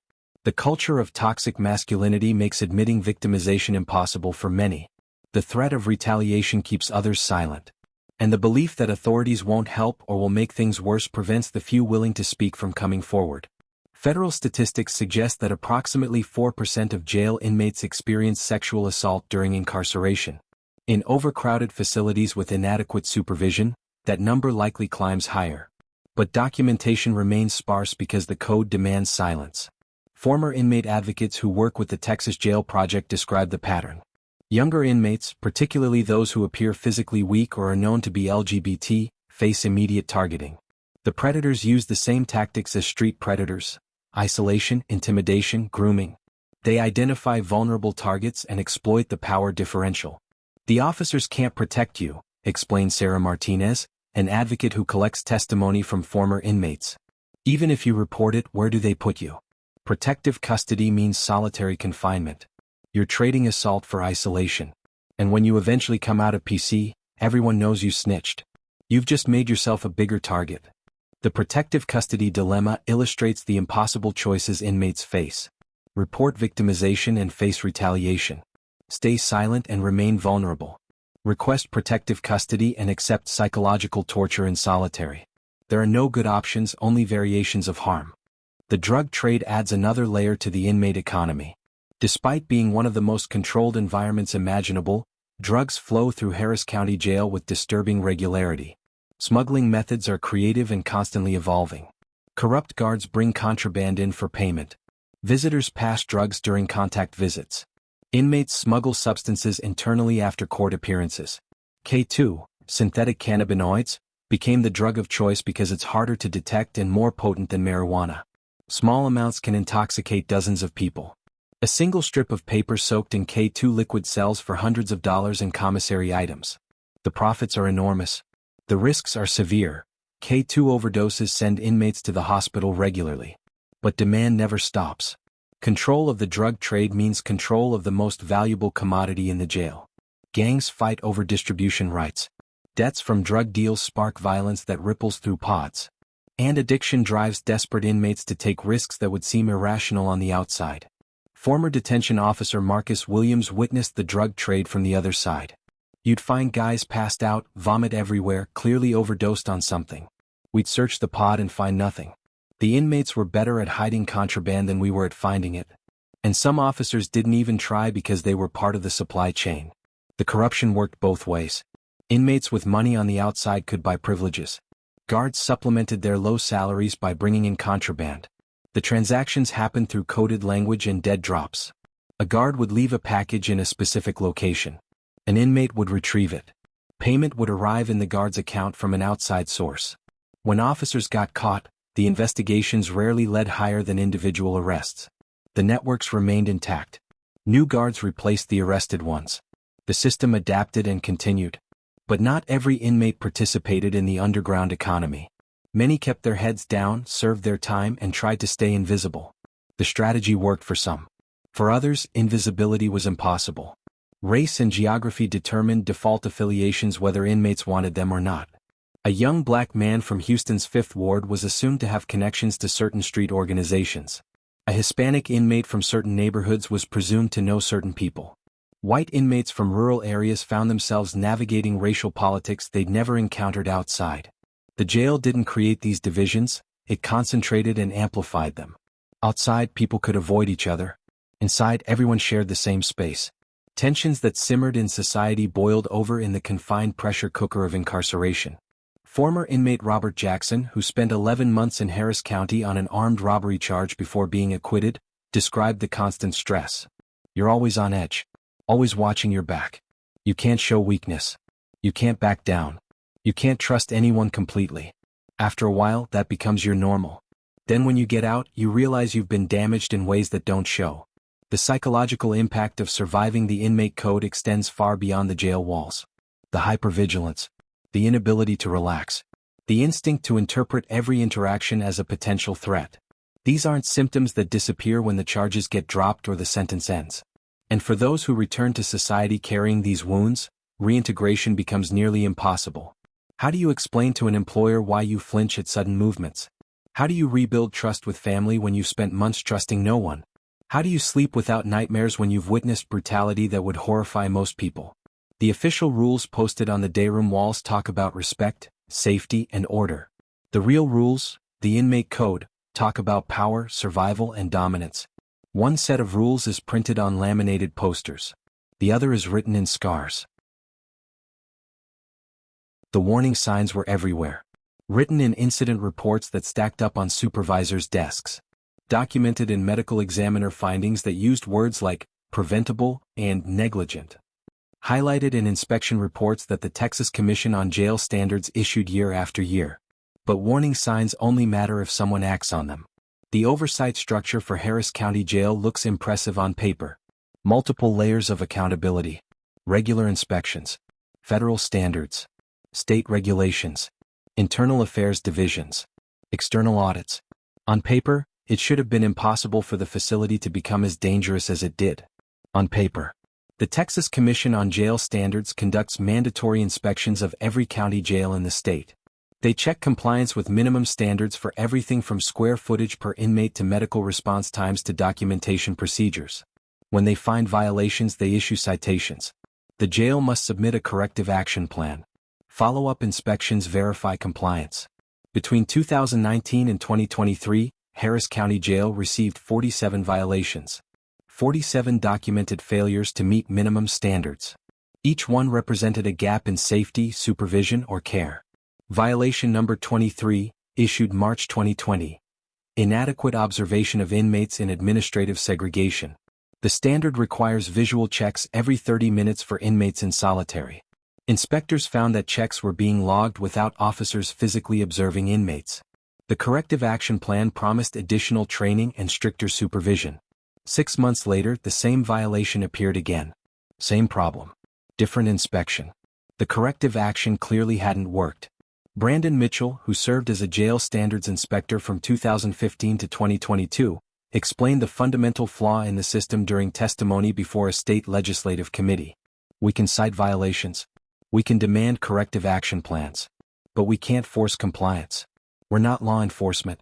Speaker 1: The culture of toxic masculinity makes admitting victimization impossible for many. The threat of retaliation keeps others silent. And the belief that authorities won't help or will make things worse prevents the few willing to speak from coming forward. Federal statistics suggest that approximately 4% of jail inmates experience sexual assault during incarceration. In overcrowded facilities with inadequate supervision, that number likely climbs higher. But documentation remains sparse because the code demands silence. Former inmate advocates who work with the Texas Jail Project describe the pattern. Younger inmates, particularly those who appear physically weak or are known to be LGBT, face immediate targeting. The predators use the same tactics as street predators: isolation, intimidation, grooming. They identify vulnerable targets and exploit the power differential. The officers can't protect you, explains Sarah Martinez, an advocate who collects testimony from former inmates. Even if you report it, where do they put you? Protective custody means solitary confinement. You're trading assault for isolation. And when you eventually come out of PC, everyone knows you snitched. You've just made yourself a bigger target. The protective custody dilemma illustrates the impossible choices inmates face. Report victimization and face retaliation. Stay silent and remain vulnerable. Request protective custody and accept psychological torture in solitary. There are no good options, only variations of harm. The drug trade adds another layer to the inmate economy. Despite being one of the most controlled environments imaginable, drugs flow through Harris County Jail with disturbing regularity. Smuggling methods are creative and constantly evolving. Corrupt guards bring contraband in for payment. Visitors pass drugs during contact visits. Inmates smuggle substances internally after court appearances. K2, synthetic cannabinoids, became the drug of choice because it's harder to detect and more potent than marijuana. Small amounts can intoxicate dozens of people. A single strip of paper soaked in K2 liquid sells for hundreds of dollars in commissary items. The profits are enormous. The risks are severe. K2 overdoses send inmates to the hospital regularly. But demand never stops. Control of the drug trade means control of the most valuable commodity in the jail. Gangs fight over distribution rights. Debts from drug deals spark violence that ripples through pods. And addiction drives desperate inmates to take risks that would seem irrational on the outside. Former detention officer Marcus Williams witnessed the drug trade from the other side. You'd find guys passed out, vomit everywhere, clearly overdosed on something. We'd search the pod and find nothing. The inmates were better at hiding contraband than we were at finding it. And some officers didn't even try because they were part of the supply chain. The corruption worked both ways. Inmates with money on the outside could buy privileges. Guards supplemented their low salaries by bringing in contraband. The transactions happened through coded language and dead drops. A guard would leave a package in a specific location. An inmate would retrieve it. Payment would arrive in the guard's account from an outside source. When officers got caught, the investigations rarely led higher than individual arrests. The networks remained intact. New guards replaced the arrested ones. The system adapted and continued. But not every inmate participated in the underground economy. Many kept their heads down, served their time, and tried to stay invisible. The strategy worked for some. For others, invisibility was impossible. Race and geography determined default affiliations whether inmates wanted them or not. A young black man from Houston's Fifth Ward was assumed to have connections to certain street organizations. A Hispanic inmate from certain neighborhoods was presumed to know certain people. White inmates from rural areas found themselves navigating racial politics they'd never encountered outside. The jail didn't create these divisions, it concentrated and amplified them. Outside, people could avoid each other. Inside, everyone shared the same space. Tensions that simmered in society boiled over in the confined pressure cooker of incarceration. Former inmate Robert Jackson, who spent 11 months in Harris County on an armed robbery charge before being acquitted, described the constant stress. You're always on edge. Always watching your back. You can't show weakness. You can't back down. You can't trust anyone completely. After a while, that becomes your normal. Then when you get out, you realize you've been damaged in ways that don't show. The psychological impact of surviving the Inmate Code extends far beyond the jail walls. The hypervigilance. The inability to relax. The instinct to interpret every interaction as a potential threat. These aren't symptoms that disappear when the charges get dropped or the sentence ends. And for those who return to society carrying these wounds, reintegration becomes nearly impossible. How do you explain to an employer why you flinch at sudden movements? How do you rebuild trust with family when you've spent months trusting no one? How do you sleep without nightmares when you've witnessed brutality that would horrify most people? The official rules posted on the dayroom walls talk about respect, safety, and order. The real rules, the Inmate Code, talk about power, survival, and dominance. One set of rules is printed on laminated posters. The other is written in scars. The warning signs were everywhere. Written in incident reports that stacked up on supervisors' desks. Documented in medical examiner findings that used words like preventable and negligent. Highlighted in inspection reports that the Texas Commission on Jail Standards issued year after year. But warning signs only matter if someone acts on them. The oversight structure for Harris County Jail looks impressive on paper. Multiple layers of accountability. Regular inspections. Federal standards. State regulations. Internal affairs divisions. External audits. On paper, it should have been impossible for the facility to become as dangerous as it did. On paper. The Texas Commission on Jail Standards conducts mandatory inspections of every county jail in the state. They check compliance with minimum standards for everything from square footage per inmate to medical response times to documentation procedures. When they find violations, they issue citations. The jail must submit a corrective action plan. Follow-up inspections verify compliance. Between 2019 and 2023, Harris County Jail received 47 violations. 47 documented failures to meet minimum standards. Each one represented a gap in safety, supervision, or care. Violation number 23, issued March 2020. Inadequate observation of inmates in administrative segregation. The standard requires visual checks every 30 minutes for inmates in solitary. Inspectors found that checks were being logged without officers physically observing inmates. The corrective action plan promised additional training and stricter supervision. 6 months later, the same violation appeared again. Same problem. Different inspection. The corrective action clearly hadn't worked. Brandon Mitchell, who served as a jail standards inspector from 2015 to 2022, explained the fundamental flaw in the system during testimony before a state legislative committee. We can cite violations. We can demand corrective action plans. But we can't force compliance. We're not law enforcement.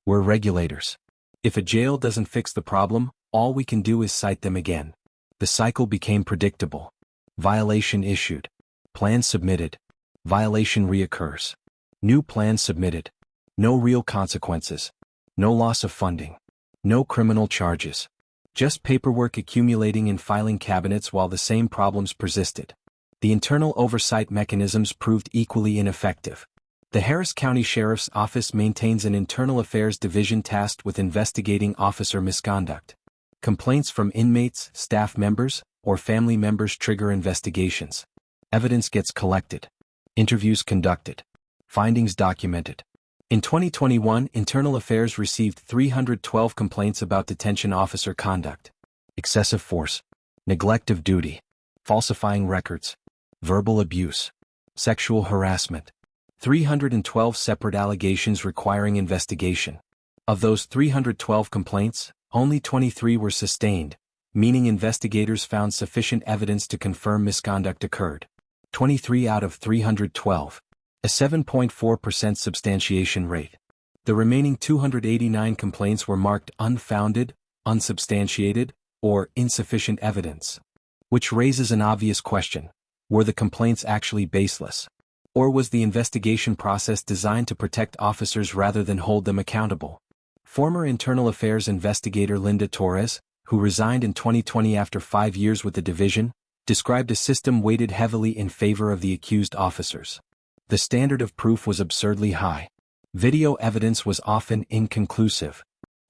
Speaker 1: We're regulators. If a jail doesn't fix the problem, all we can do is cite them again. The cycle became predictable. Violation issued. Plan submitted. Violation reoccurs. New plan submitted. No real consequences. No loss of funding. No criminal charges. Just paperwork accumulating in filing cabinets while the same problems persisted. The internal oversight mechanisms proved equally ineffective. The Harris County Sheriff's Office maintains an internal affairs division tasked with investigating officer misconduct. Complaints from inmates, staff members, or family members trigger investigations. Evidence gets collected. Interviews conducted. Findings documented. In 2021, Internal Affairs received 312 complaints about detention officer conduct. Excessive force. Neglect of duty. Falsifying records. Verbal abuse. Sexual harassment. 312 separate allegations requiring investigation. Of those 312 complaints, only 23 were sustained, meaning investigators found sufficient evidence to confirm misconduct occurred. 23 out of 312. A 7.4% substantiation rate. The remaining 289 complaints were marked unfounded, unsubstantiated, or insufficient evidence. Which raises an obvious question. Were the complaints actually baseless? Or was the investigation process designed to protect officers rather than hold them accountable? Former Internal Affairs investigator Linda Torres, who resigned in 2020 after 5 years with the division, described a system weighted heavily in favor of the accused officers. The standard of proof was absurdly high. Video evidence was often inconclusive.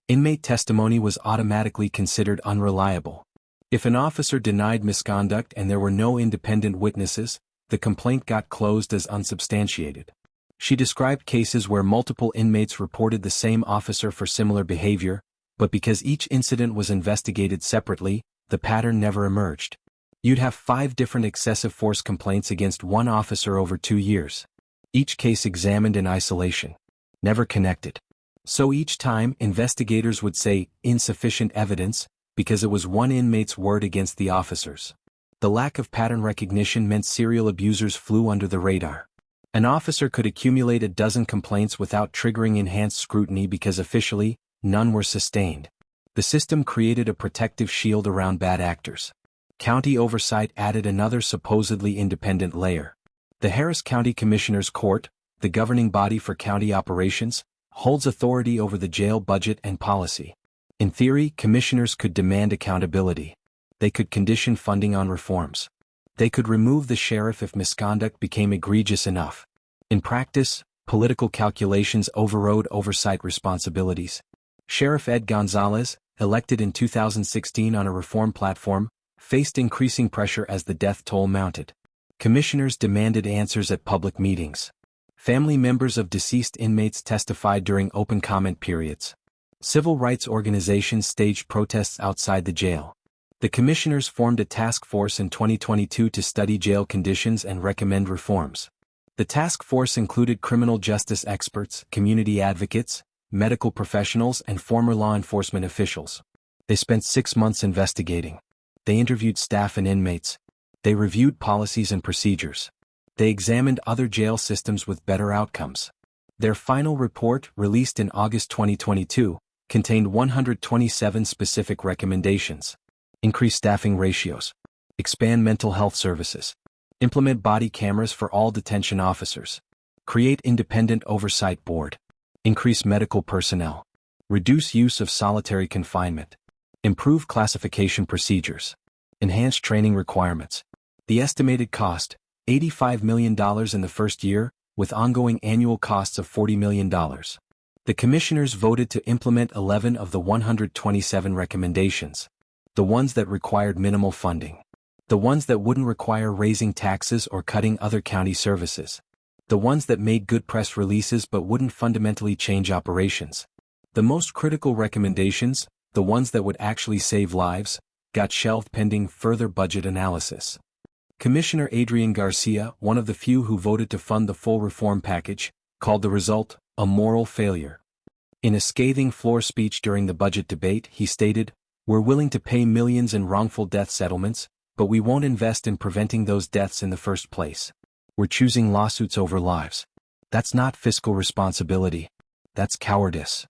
Speaker 1: Inmate testimony was automatically considered unreliable. If an officer denied misconduct and there were no independent witnesses, the complaint got closed as unsubstantiated. She described cases where multiple inmates reported the same officer for similar behavior, but because each incident was investigated separately, the pattern never emerged. You'd have 5 different excessive force complaints against one officer over 2 years. Each case examined in isolation. Never connected. So each time, investigators would say, insufficient evidence, because it was one inmate's word against the officers. The lack of pattern recognition meant serial abusers flew under the radar. An officer could accumulate a dozen complaints without triggering enhanced scrutiny because officially, none were sustained. The system created a protective shield around bad actors. County Oversight added another supposedly independent layer. The Harris County Commissioner's Court, the governing body for county operations, holds authority over the jail budget and policy. In theory, commissioners could demand accountability. They could condition funding on reforms. They could remove the sheriff if misconduct became egregious enough. In practice, political calculations overrode oversight responsibilities. Sheriff Ed Gonzalez, elected in 2016 on a reform platform, faced increasing pressure as the death toll mounted. Commissioners demanded answers at public meetings. Family members of deceased inmates testified during open comment periods. Civil rights organizations staged protests outside the jail. The commissioners formed a task force in 2022 to study jail conditions and recommend reforms. The task force included criminal justice experts, community advocates, medical professionals, and former law enforcement officials. They spent 6 months investigating. They interviewed staff and inmates. They reviewed policies and procedures. They examined other jail systems with better outcomes. Their final report, released in August 2022, contained 127 specific recommendations. Increase staffing ratios. Expand mental health services. Implement body cameras for all detention officers. Create independent oversight board. Increase medical personnel. Reduce use of solitary confinement. Improve classification procedures. Enhance training requirements. The estimated cost, $85 million in the first year, with ongoing annual costs of $40 million. The commissioners voted to implement 11 of the 127 recommendations. The ones that required minimal funding. The ones that wouldn't require raising taxes or cutting other county services. The ones that made good press releases but wouldn't fundamentally change operations. The most critical recommendations, the ones that would actually save lives, got shelved pending further budget analysis. Commissioner Adrian Garcia, one of the few who voted to fund the full reform package, called the result a moral failure. In a scathing floor speech during the budget debate, he stated, "We're willing to pay millions in wrongful death settlements, but we won't invest in preventing those deaths in the first place. We're choosing lawsuits over lives. That's not fiscal responsibility. That's cowardice."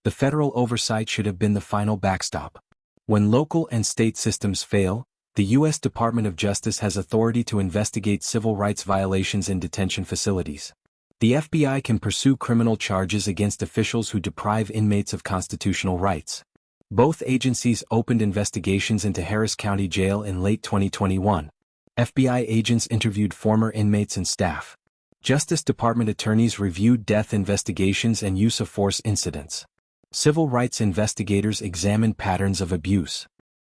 Speaker 1: The federal oversight should have been the final backstop. When local and state systems fail, the U.S. Department of Justice has authority to investigate civil rights violations in detention facilities. The FBI can pursue criminal charges against officials who deprive inmates of constitutional rights. Both agencies opened investigations into Harris County Jail in late 2021. FBI agents interviewed former inmates and staff. Justice Department attorneys reviewed death investigations and use of force incidents. Civil rights investigators examined patterns of abuse.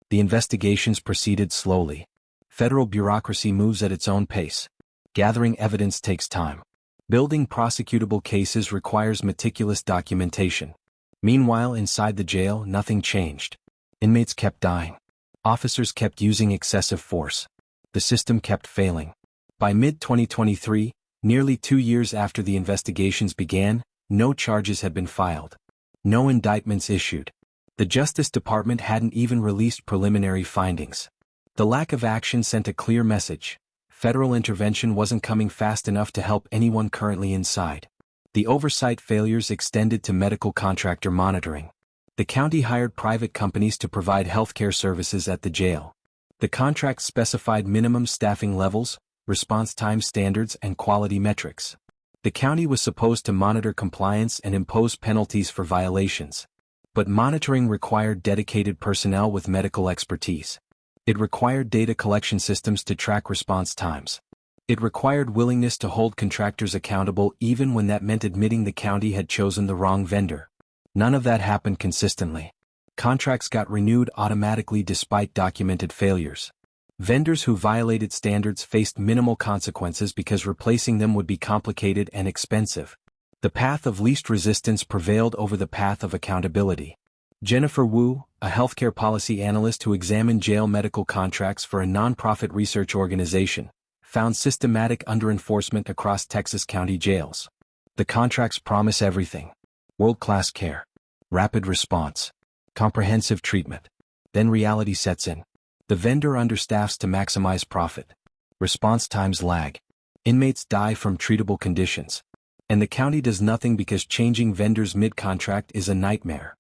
Speaker 1: The investigations proceeded slowly. Federal bureaucracy moves at its own pace. Gathering evidence takes time. Building prosecutable cases requires meticulous documentation. Meanwhile, inside the jail, nothing changed. Inmates kept dying. Officers kept using excessive force. The system kept failing. By mid-2023, nearly 2 years after the investigations began, no charges had been filed. No indictments issued. The Justice Department hadn't even released preliminary findings. The lack of action sent a clear message. Federal intervention wasn't coming fast enough to help anyone currently inside. The oversight failures extended to medical contractor monitoring. The county hired private companies to provide healthcare services at the jail. The contracts specified minimum staffing levels, response time standards, and quality metrics. The county was supposed to monitor compliance and impose penalties for violations. But monitoring required dedicated personnel with medical expertise. It required data collection systems to track response times. It required willingness to hold contractors accountable even when that meant admitting the county had chosen the wrong vendor. None of that happened consistently. Contracts got renewed automatically despite documented failures. Vendors who violated standards faced minimal consequences because replacing them would be complicated and expensive. The path of least resistance prevailed over the path of accountability. Jennifer Wu, a healthcare policy analyst who examined jail medical contracts for a nonprofit research organization, found systematic underenforcement across Texas county jails. The contracts promise everything: world-class care, rapid response, comprehensive treatment. Then reality sets in. The vendor understaffs to maximize profit. Response times lag. Inmates die from treatable conditions. And the county does nothing because changing vendors mid-contract is a nightmare.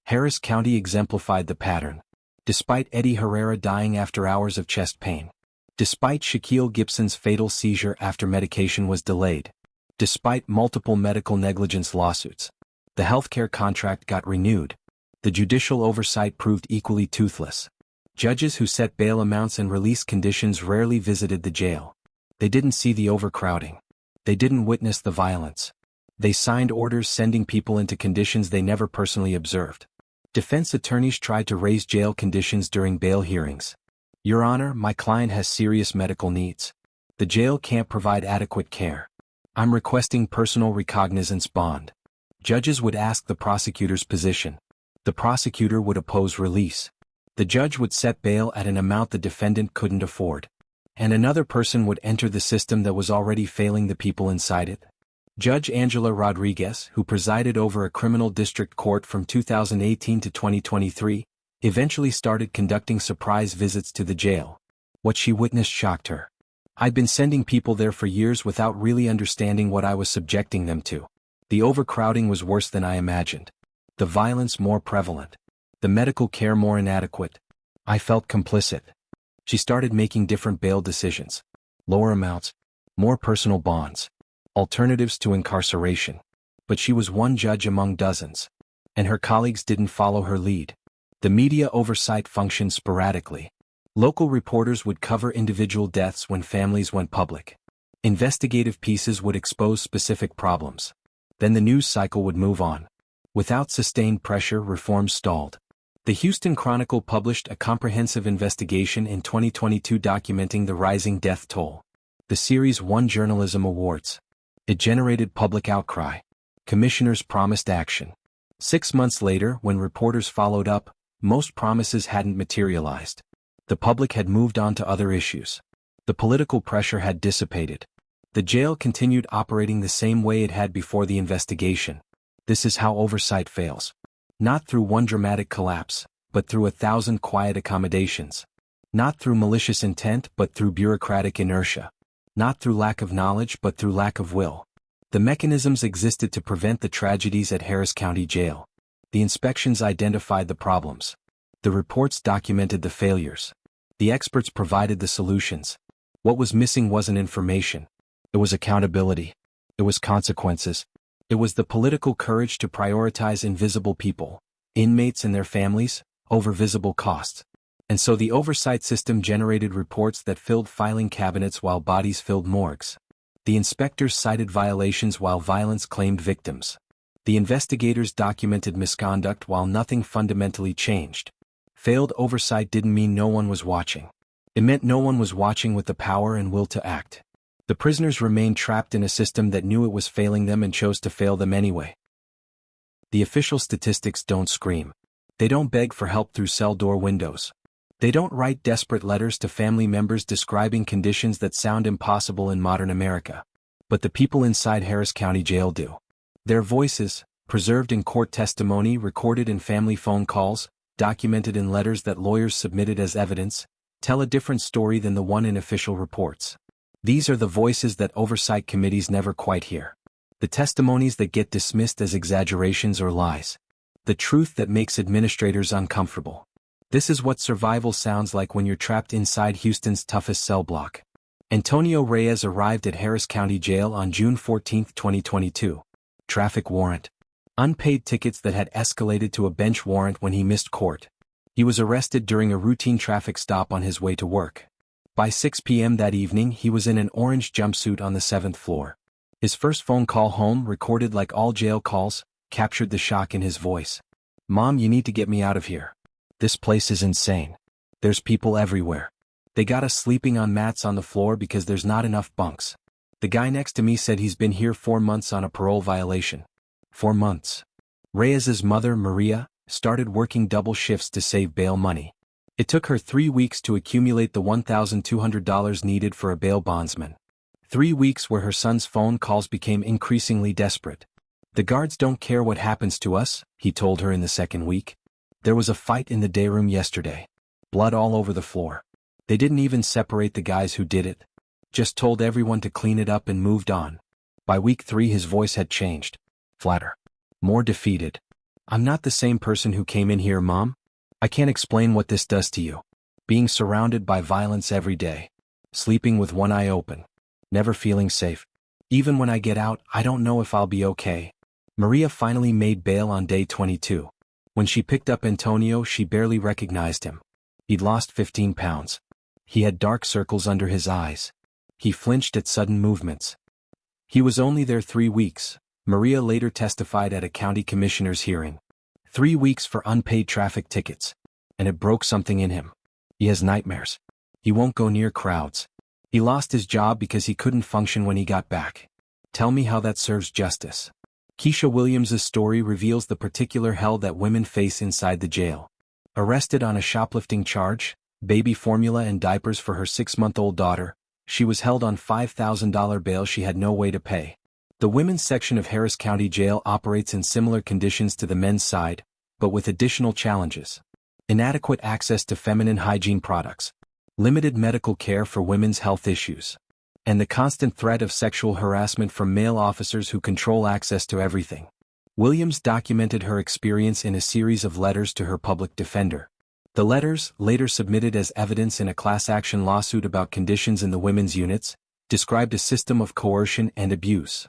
Speaker 1: Harris County exemplified the pattern. Despite Eddie Herrera dying after hours of chest pain. Despite Shaquille Gibson's fatal seizure after medication was delayed. Despite multiple medical negligence lawsuits. The healthcare contract got renewed. The judicial oversight proved equally toothless. Judges who set bail amounts and release conditions rarely visited the jail. They didn't see the overcrowding. They didn't witness the violence. They signed orders sending people into conditions they never personally observed. Defense attorneys tried to raise jail conditions during bail hearings. Your Honor, my client has serious medical needs. The jail can't provide adequate care. I'm requesting personal recognizance bond. Judges would ask the prosecutor's position. The prosecutor would oppose release. The judge would set bail at an amount the defendant couldn't afford. And another person would enter the system that was already failing the people inside it. Judge Angela Rodriguez, who presided over a criminal district court from 2018 to 2023, eventually started conducting surprise visits to the jail. What she witnessed shocked her. I'd been sending people there for years without really understanding what I was subjecting them to. The overcrowding was worse than I imagined. The violence more prevalent. The medical care more inadequate. I felt complicit. She started making different bail decisions. Lower amounts. More personal bonds. Alternatives to incarceration. But she was one judge among dozens. And her colleagues didn't follow her lead. The media oversight functioned sporadically. Local reporters would cover individual deaths when families went public. Investigative pieces would expose specific problems. Then the news cycle would move on. Without sustained pressure, reform stalled. The Houston Chronicle published a comprehensive investigation in 2022 documenting the rising death toll. The series won journalism awards. It generated public outcry. Commissioners promised action. 6 months later, when reporters followed up, most promises hadn't materialized. The public had moved on to other issues. The political pressure had dissipated. The jail continued operating the same way it had before the investigation. This is how oversight fails. Not through one dramatic collapse, but through 1,000 quiet accommodations. Not through malicious intent, but through bureaucratic inertia. Not through lack of knowledge, but through lack of will. The mechanisms existed to prevent the tragedies at Harris County Jail. The inspections identified the problems. The reports documented the failures. The experts provided the solutions. What was missing wasn't information. It was accountability. It was consequences. It was the political courage to prioritize invisible people, inmates and their families, over visible costs. And so the oversight system generated reports that filled filing cabinets while bodies filled morgues. The inspectors cited violations while violence claimed victims. The investigators documented misconduct while nothing fundamentally changed. Failed oversight didn't mean no one was watching. It meant no one was watching with the power and will to act. The prisoners remained trapped in a system that knew it was failing them and chose to fail them anyway. The official statistics don't scream. They don't beg for help through cell door windows. They don't write desperate letters to family members describing conditions that sound impossible in modern America. But the people inside Harris County Jail do. Their voices, preserved in court testimony, recorded in family phone calls, documented in letters that lawyers submitted as evidence, tell a different story than the one in official reports. These are the voices that oversight committees never quite hear. The testimonies that get dismissed as exaggerations or lies. The truth that makes administrators uncomfortable. This is what survival sounds like when you're trapped inside Houston's toughest cell block. Antonio Reyes arrived at Harris County Jail on June 14, 2022. Traffic warrant. Unpaid tickets that had escalated to a bench warrant when he missed court. He was arrested during a routine traffic stop on his way to work. By 6 p.m. that evening, he was in an orange jumpsuit on the 7th floor. His first phone call home, recorded like all jail calls, captured the shock in his voice. "Mom, you need to get me out of here. This place is insane. There's people everywhere. They got us sleeping on mats on the floor because there's not enough bunks. The guy next to me said he's been here 4 months on a parole violation." 4 months. Reyes's mother, Maria, started working double shifts to save bail money. It took her 3 weeks to accumulate the $1,200 needed for a bail bondsman. 3 weeks where her son's phone calls became increasingly desperate. "The guards don't care what happens to us," he told her in the second week. There was a fight in the day room yesterday. Blood all over the floor. They didn't even separate the guys who did it. Just told everyone to clean it up and moved on. By week 3 his voice had changed. Flatter. More defeated. I'm not the same person who came in here, Mom. I can't explain what this does to you. Being surrounded by violence every day. Sleeping with one eye open. Never feeling safe. Even when I get out, I don't know if I'll be okay. Maria finally made bail on day 22. When she picked up Antonio, she barely recognized him. He'd lost 15 pounds. He had dark circles under his eyes. He flinched at sudden movements. He was only there 3 weeks, Maria later testified at a county commissioner's hearing. 3 weeks for unpaid traffic tickets. And it broke something in him. He has nightmares. He won't go near crowds. He lost his job because he couldn't function when he got back. Tell me how that serves justice. Keisha Williams' story reveals the particular hell that women face inside the jail. Arrested on a shoplifting charge, baby formula and diapers for her 6-month-old daughter, she was held on $5,000 bail she had no way to pay. The women's section of Harris County Jail operates in similar conditions to the men's side, but with additional challenges. Inadequate access to feminine hygiene products. Limited medical care for women's health issues. And the constant threat of sexual harassment from male officers who control access to everything. Williams documented her experience in a series of letters to her public defender. The letters, later submitted as evidence in a class action lawsuit about conditions in the women's units, described a system of coercion and abuse.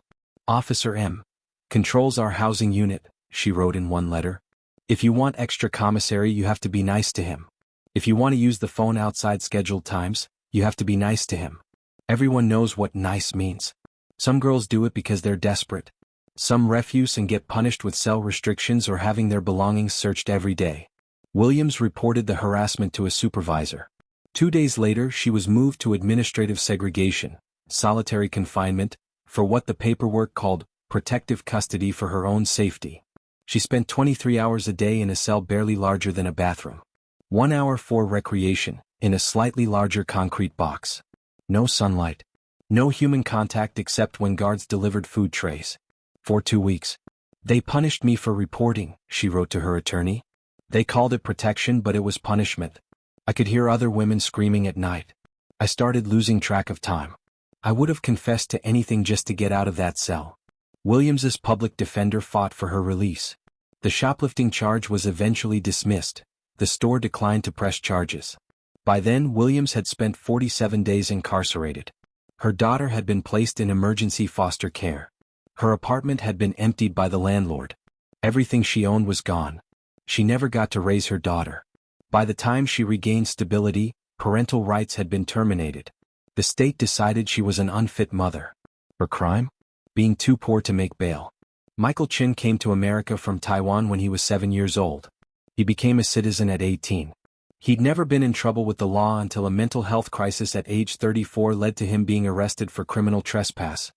Speaker 1: Officer M. controls our housing unit, she wrote in one letter. If you want extra commissary, you have to be nice to him. If you want to use the phone outside scheduled times, you have to be nice to him. Everyone knows what nice means. Some girls do it because they're desperate. Some refuse and get punished with cell restrictions or having their belongings searched every day. Williams reported the harassment to a supervisor. 2 days later, she was moved to administrative segregation, solitary confinement, for what the paperwork called protective custody for her own safety. She spent 23 hours a day in a cell barely larger than a bathroom. 1 hour for recreation, in a slightly larger concrete box. No sunlight. No human contact except when guards delivered food trays. For 2 weeks. They punished me for reporting, she wrote to her attorney. They called it protection, but it was punishment. I could hear other women screaming at night. I started losing track of time. I would have confessed to anything just to get out of that cell. Williams's public defender fought for her release. The shoplifting charge was eventually dismissed. The store declined to press charges. By then, Williams had spent 47 days incarcerated. Her daughter had been placed in emergency foster care. Her apartment had been emptied by the landlord. Everything she owned was gone. She never got to raise her daughter. By the time she regained stability, parental rights had been terminated. The state decided she was an unfit mother. Her crime? Being too poor to make bail. Michael Chin came to America from Taiwan when he was 7 years old. He became a citizen at 18. He'd never been in trouble with the law until a mental health crisis at age 34 led to him being arrested for criminal trespass.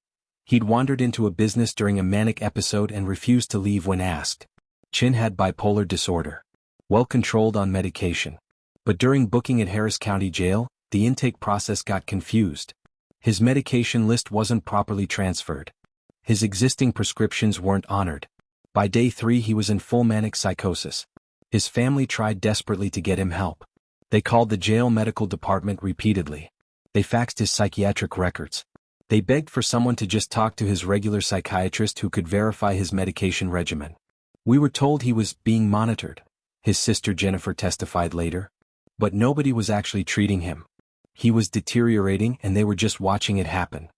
Speaker 1: He'd wandered into a business during a manic episode and refused to leave when asked. Chin had bipolar disorder. Well controlled on medication. But during booking at Harris County Jail, the intake process got confused. His medication list wasn't properly transferred. His existing prescriptions weren't honored. By day 3 he was in full manic psychosis. His family tried desperately to get him help. They called the jail medical department repeatedly. They faxed his psychiatric records. They begged for someone to just talk to his regular psychiatrist who could verify his medication regimen. We were told he was being monitored, his sister Jennifer testified later. But nobody was actually treating him. He was deteriorating and they were just watching it happen.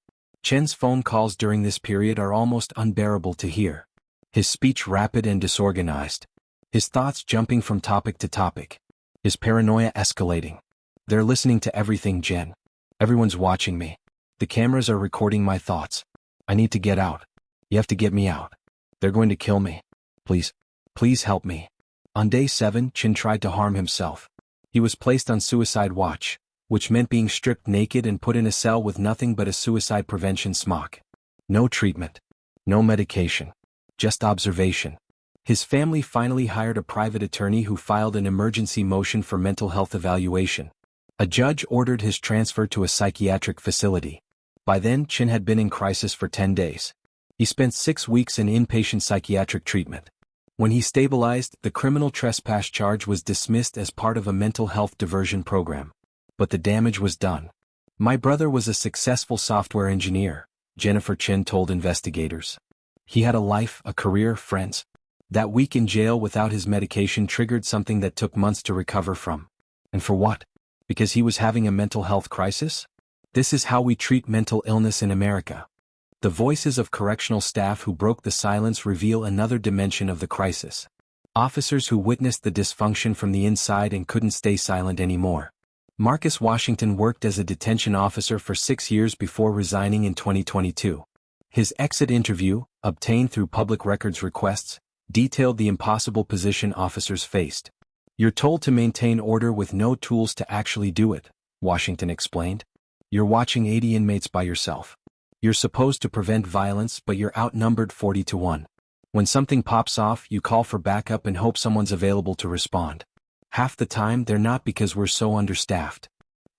Speaker 1: Chen's phone calls during this period are almost unbearable to hear. His speech rapid and disorganized. His thoughts jumping from topic to topic. His paranoia escalating. They're listening to everything, Jen. Everyone's watching me. The cameras are recording my thoughts. I need to get out. You have to get me out. They're going to kill me. Please. Please help me. On day 7, Chin tried to harm himself. He was placed on suicide watch, which meant being stripped naked and put in a cell with nothing but a suicide prevention smock. No treatment. No medication. Just observation. His family finally hired a private attorney who filed an emergency motion for mental health evaluation. A judge ordered his transfer to a psychiatric facility. By then, Chin had been in crisis for 10 days. He spent 6 weeks in inpatient psychiatric treatment. When he stabilized, the criminal trespass charge was dismissed as part of a mental health diversion program. But the damage was done. My brother was a successful software engineer, Jennifer Chin told investigators. He had a life, a career, friends. That week in jail without his medication triggered something that took months to recover from. And for what? Because he was having a mental health crisis? This is how we treat mental illness in America. The voices of correctional staff who broke the silence reveal another dimension of the crisis. Officers who witnessed the dysfunction from the inside and couldn't stay silent anymore. Marcus Washington worked as a detention officer for 6 years before resigning in 2022. His exit interview, obtained through public records requests, detailed the impossible position officers faced. "You're told to maintain order with no tools to actually do it," Washington explained. "You're watching 80 inmates by yourself. You're supposed to prevent violence, but you're outnumbered 40 to 1. When something pops off, you call for backup and hope someone's available to respond. Half the time they're not because we're so understaffed."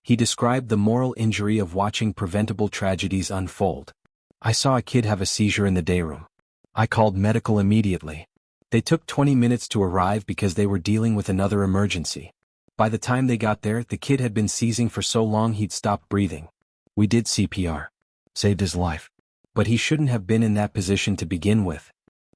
Speaker 1: He described the moral injury of watching preventable tragedies unfold. "I saw a kid have a seizure in the day room. I called medical immediately. They took 20 minutes to arrive because they were dealing with another emergency. By the time they got there, the kid had been seizing for so long he'd stopped breathing. We did CPR. Saved his life. But he shouldn't have been in that position to begin with."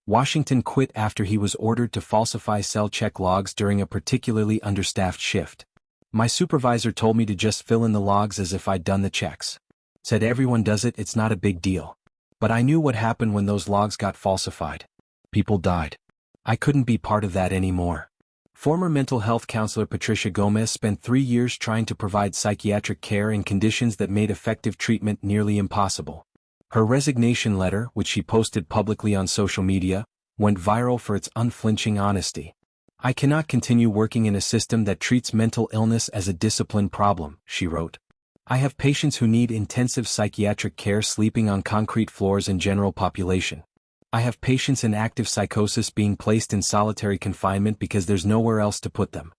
Speaker 1: Washington quit after he was ordered to falsify cell check logs during a particularly understaffed shift. "My supervisor told me to just fill in the logs as if I'd done the checks. Said everyone does it, it's not a big deal. But I knew what happened when those logs got falsified. People died. I couldn't be part of that anymore." Former mental health counselor Patricia Gomez spent 3 years trying to provide psychiatric care in conditions that made effective treatment nearly impossible. Her resignation letter, which she posted publicly on social media, went viral for its unflinching honesty. "I cannot continue working in a system that treats mental illness as a discipline problem," she wrote. "I have patients who need intensive psychiatric care sleeping on concrete floors in general population. I have patients in active psychosis being placed in solitary confinement because there's nowhere else to put them.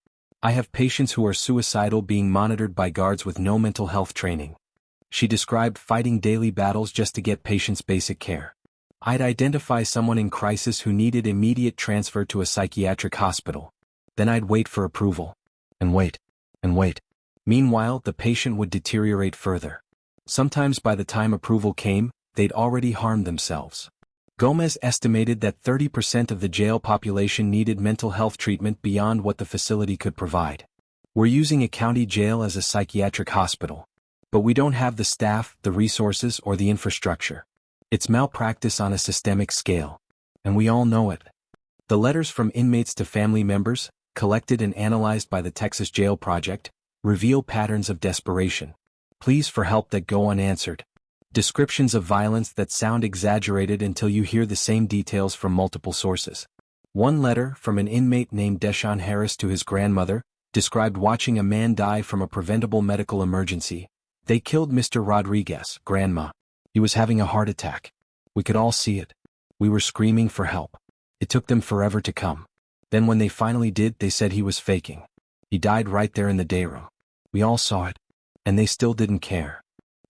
Speaker 1: I have patients who are suicidal being monitored by guards with no mental health training." She described fighting daily battles just to get patients basic care. "I'd identify someone in crisis who needed immediate transfer to a psychiatric hospital. Then I'd wait for approval. And wait. And wait. Meanwhile, the patient would deteriorate further. Sometimes by the time approval came, they'd already harmed themselves." Gomez estimated that 30% of the jail population needed mental health treatment beyond what the facility could provide. "We're using a county jail as a psychiatric hospital. But we don't have the staff, the resources, or the infrastructure. It's malpractice on a systemic scale. And we all know it." The letters from inmates to family members, collected and analyzed by the Texas Jail Project, reveal patterns of desperation. Pleas for help that go unanswered. Descriptions of violence that sound exaggerated until you hear the same details from multiple sources. One letter, from an inmate named Deshaun Harris to his grandmother, described watching a man die from a preventable medical emergency. "They killed Mr. Rodriguez, Grandma. He was having a heart attack. We could all see it. We were screaming for help. It took them forever to come. Then when they finally did, they said he was faking. He died right there in the day room. We all saw it. And they still didn't care."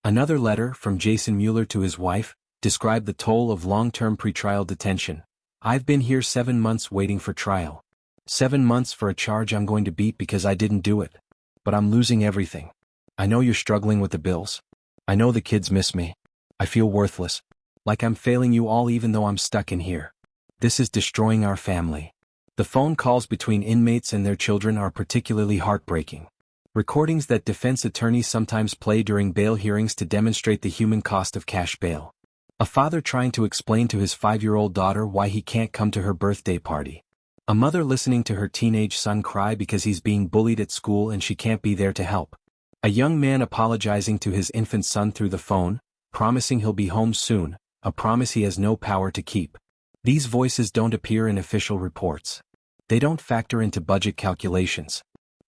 Speaker 1: Another letter, from Jason Mueller to his wife, described the toll of long-term pretrial detention. "I've been here 7 months waiting for trial. 7 months for a charge I'm going to beat because I didn't do it. But I'm losing everything. I know you're struggling with the bills. I know the kids miss me. I feel worthless. Like I'm failing you all even though I'm stuck in here. This is destroying our family." The phone calls between inmates and their children are particularly heartbreaking. Recordings that defense attorneys sometimes play during bail hearings to demonstrate the human cost of cash bail. A father trying to explain to his 5-year-old daughter why he can't come to her birthday party. A mother listening to her teenage son cry because he's being bullied at school and she can't be there to help. A young man apologizing to his infant son through the phone, promising he'll be home soon, a promise he has no power to keep. These voices don't appear in official reports. They don't factor into budget calculations.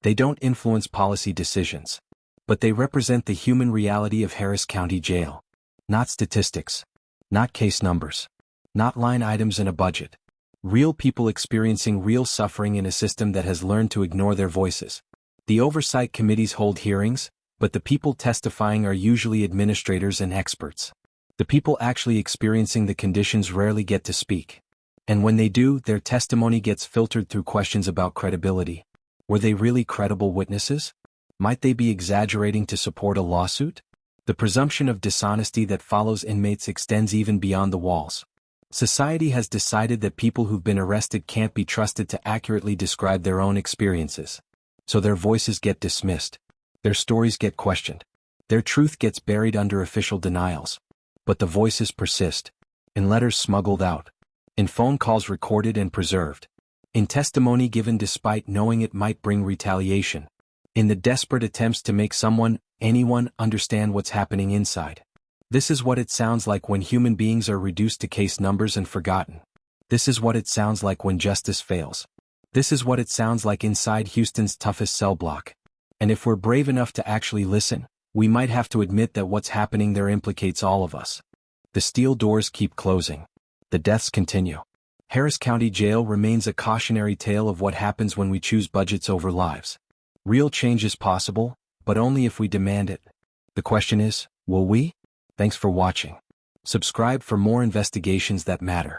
Speaker 1: They don't influence policy decisions. But they represent the human reality of Harris County Jail. Not statistics. Not case numbers. Not line items in a budget. Real people experiencing real suffering in a system that has learned to ignore their voices. The oversight committees hold hearings, but the people testifying are usually administrators and experts. The people actually experiencing the conditions rarely get to speak. And when they do, their testimony gets filtered through questions about credibility. Were they really credible witnesses? Might they be exaggerating to support a lawsuit? The presumption of dishonesty that follows inmates extends even beyond the walls. Society has decided that people who've been arrested can't be trusted to accurately describe their own experiences. So their voices get dismissed. Their stories get questioned. Their truth gets buried under official denials. But the voices persist. In letters smuggled out. In phone calls recorded and preserved. In testimony given despite knowing it might bring retaliation. In the desperate attempts to make anyone, understand what's happening inside. This is what it sounds like when human beings are reduced to case numbers and forgotten. This is what it sounds like when justice fails. This is what it sounds like inside Houston's toughest cell block. And if we're brave enough to actually listen, we might have to admit that what's happening there implicates all of us. The steel doors keep closing. The deaths continue. Harris County Jail remains a cautionary tale of what happens when we choose budgets over lives. Real change is possible, but only if we demand it. The question is, will we? Thanks for watching. Subscribe for more investigations that matter.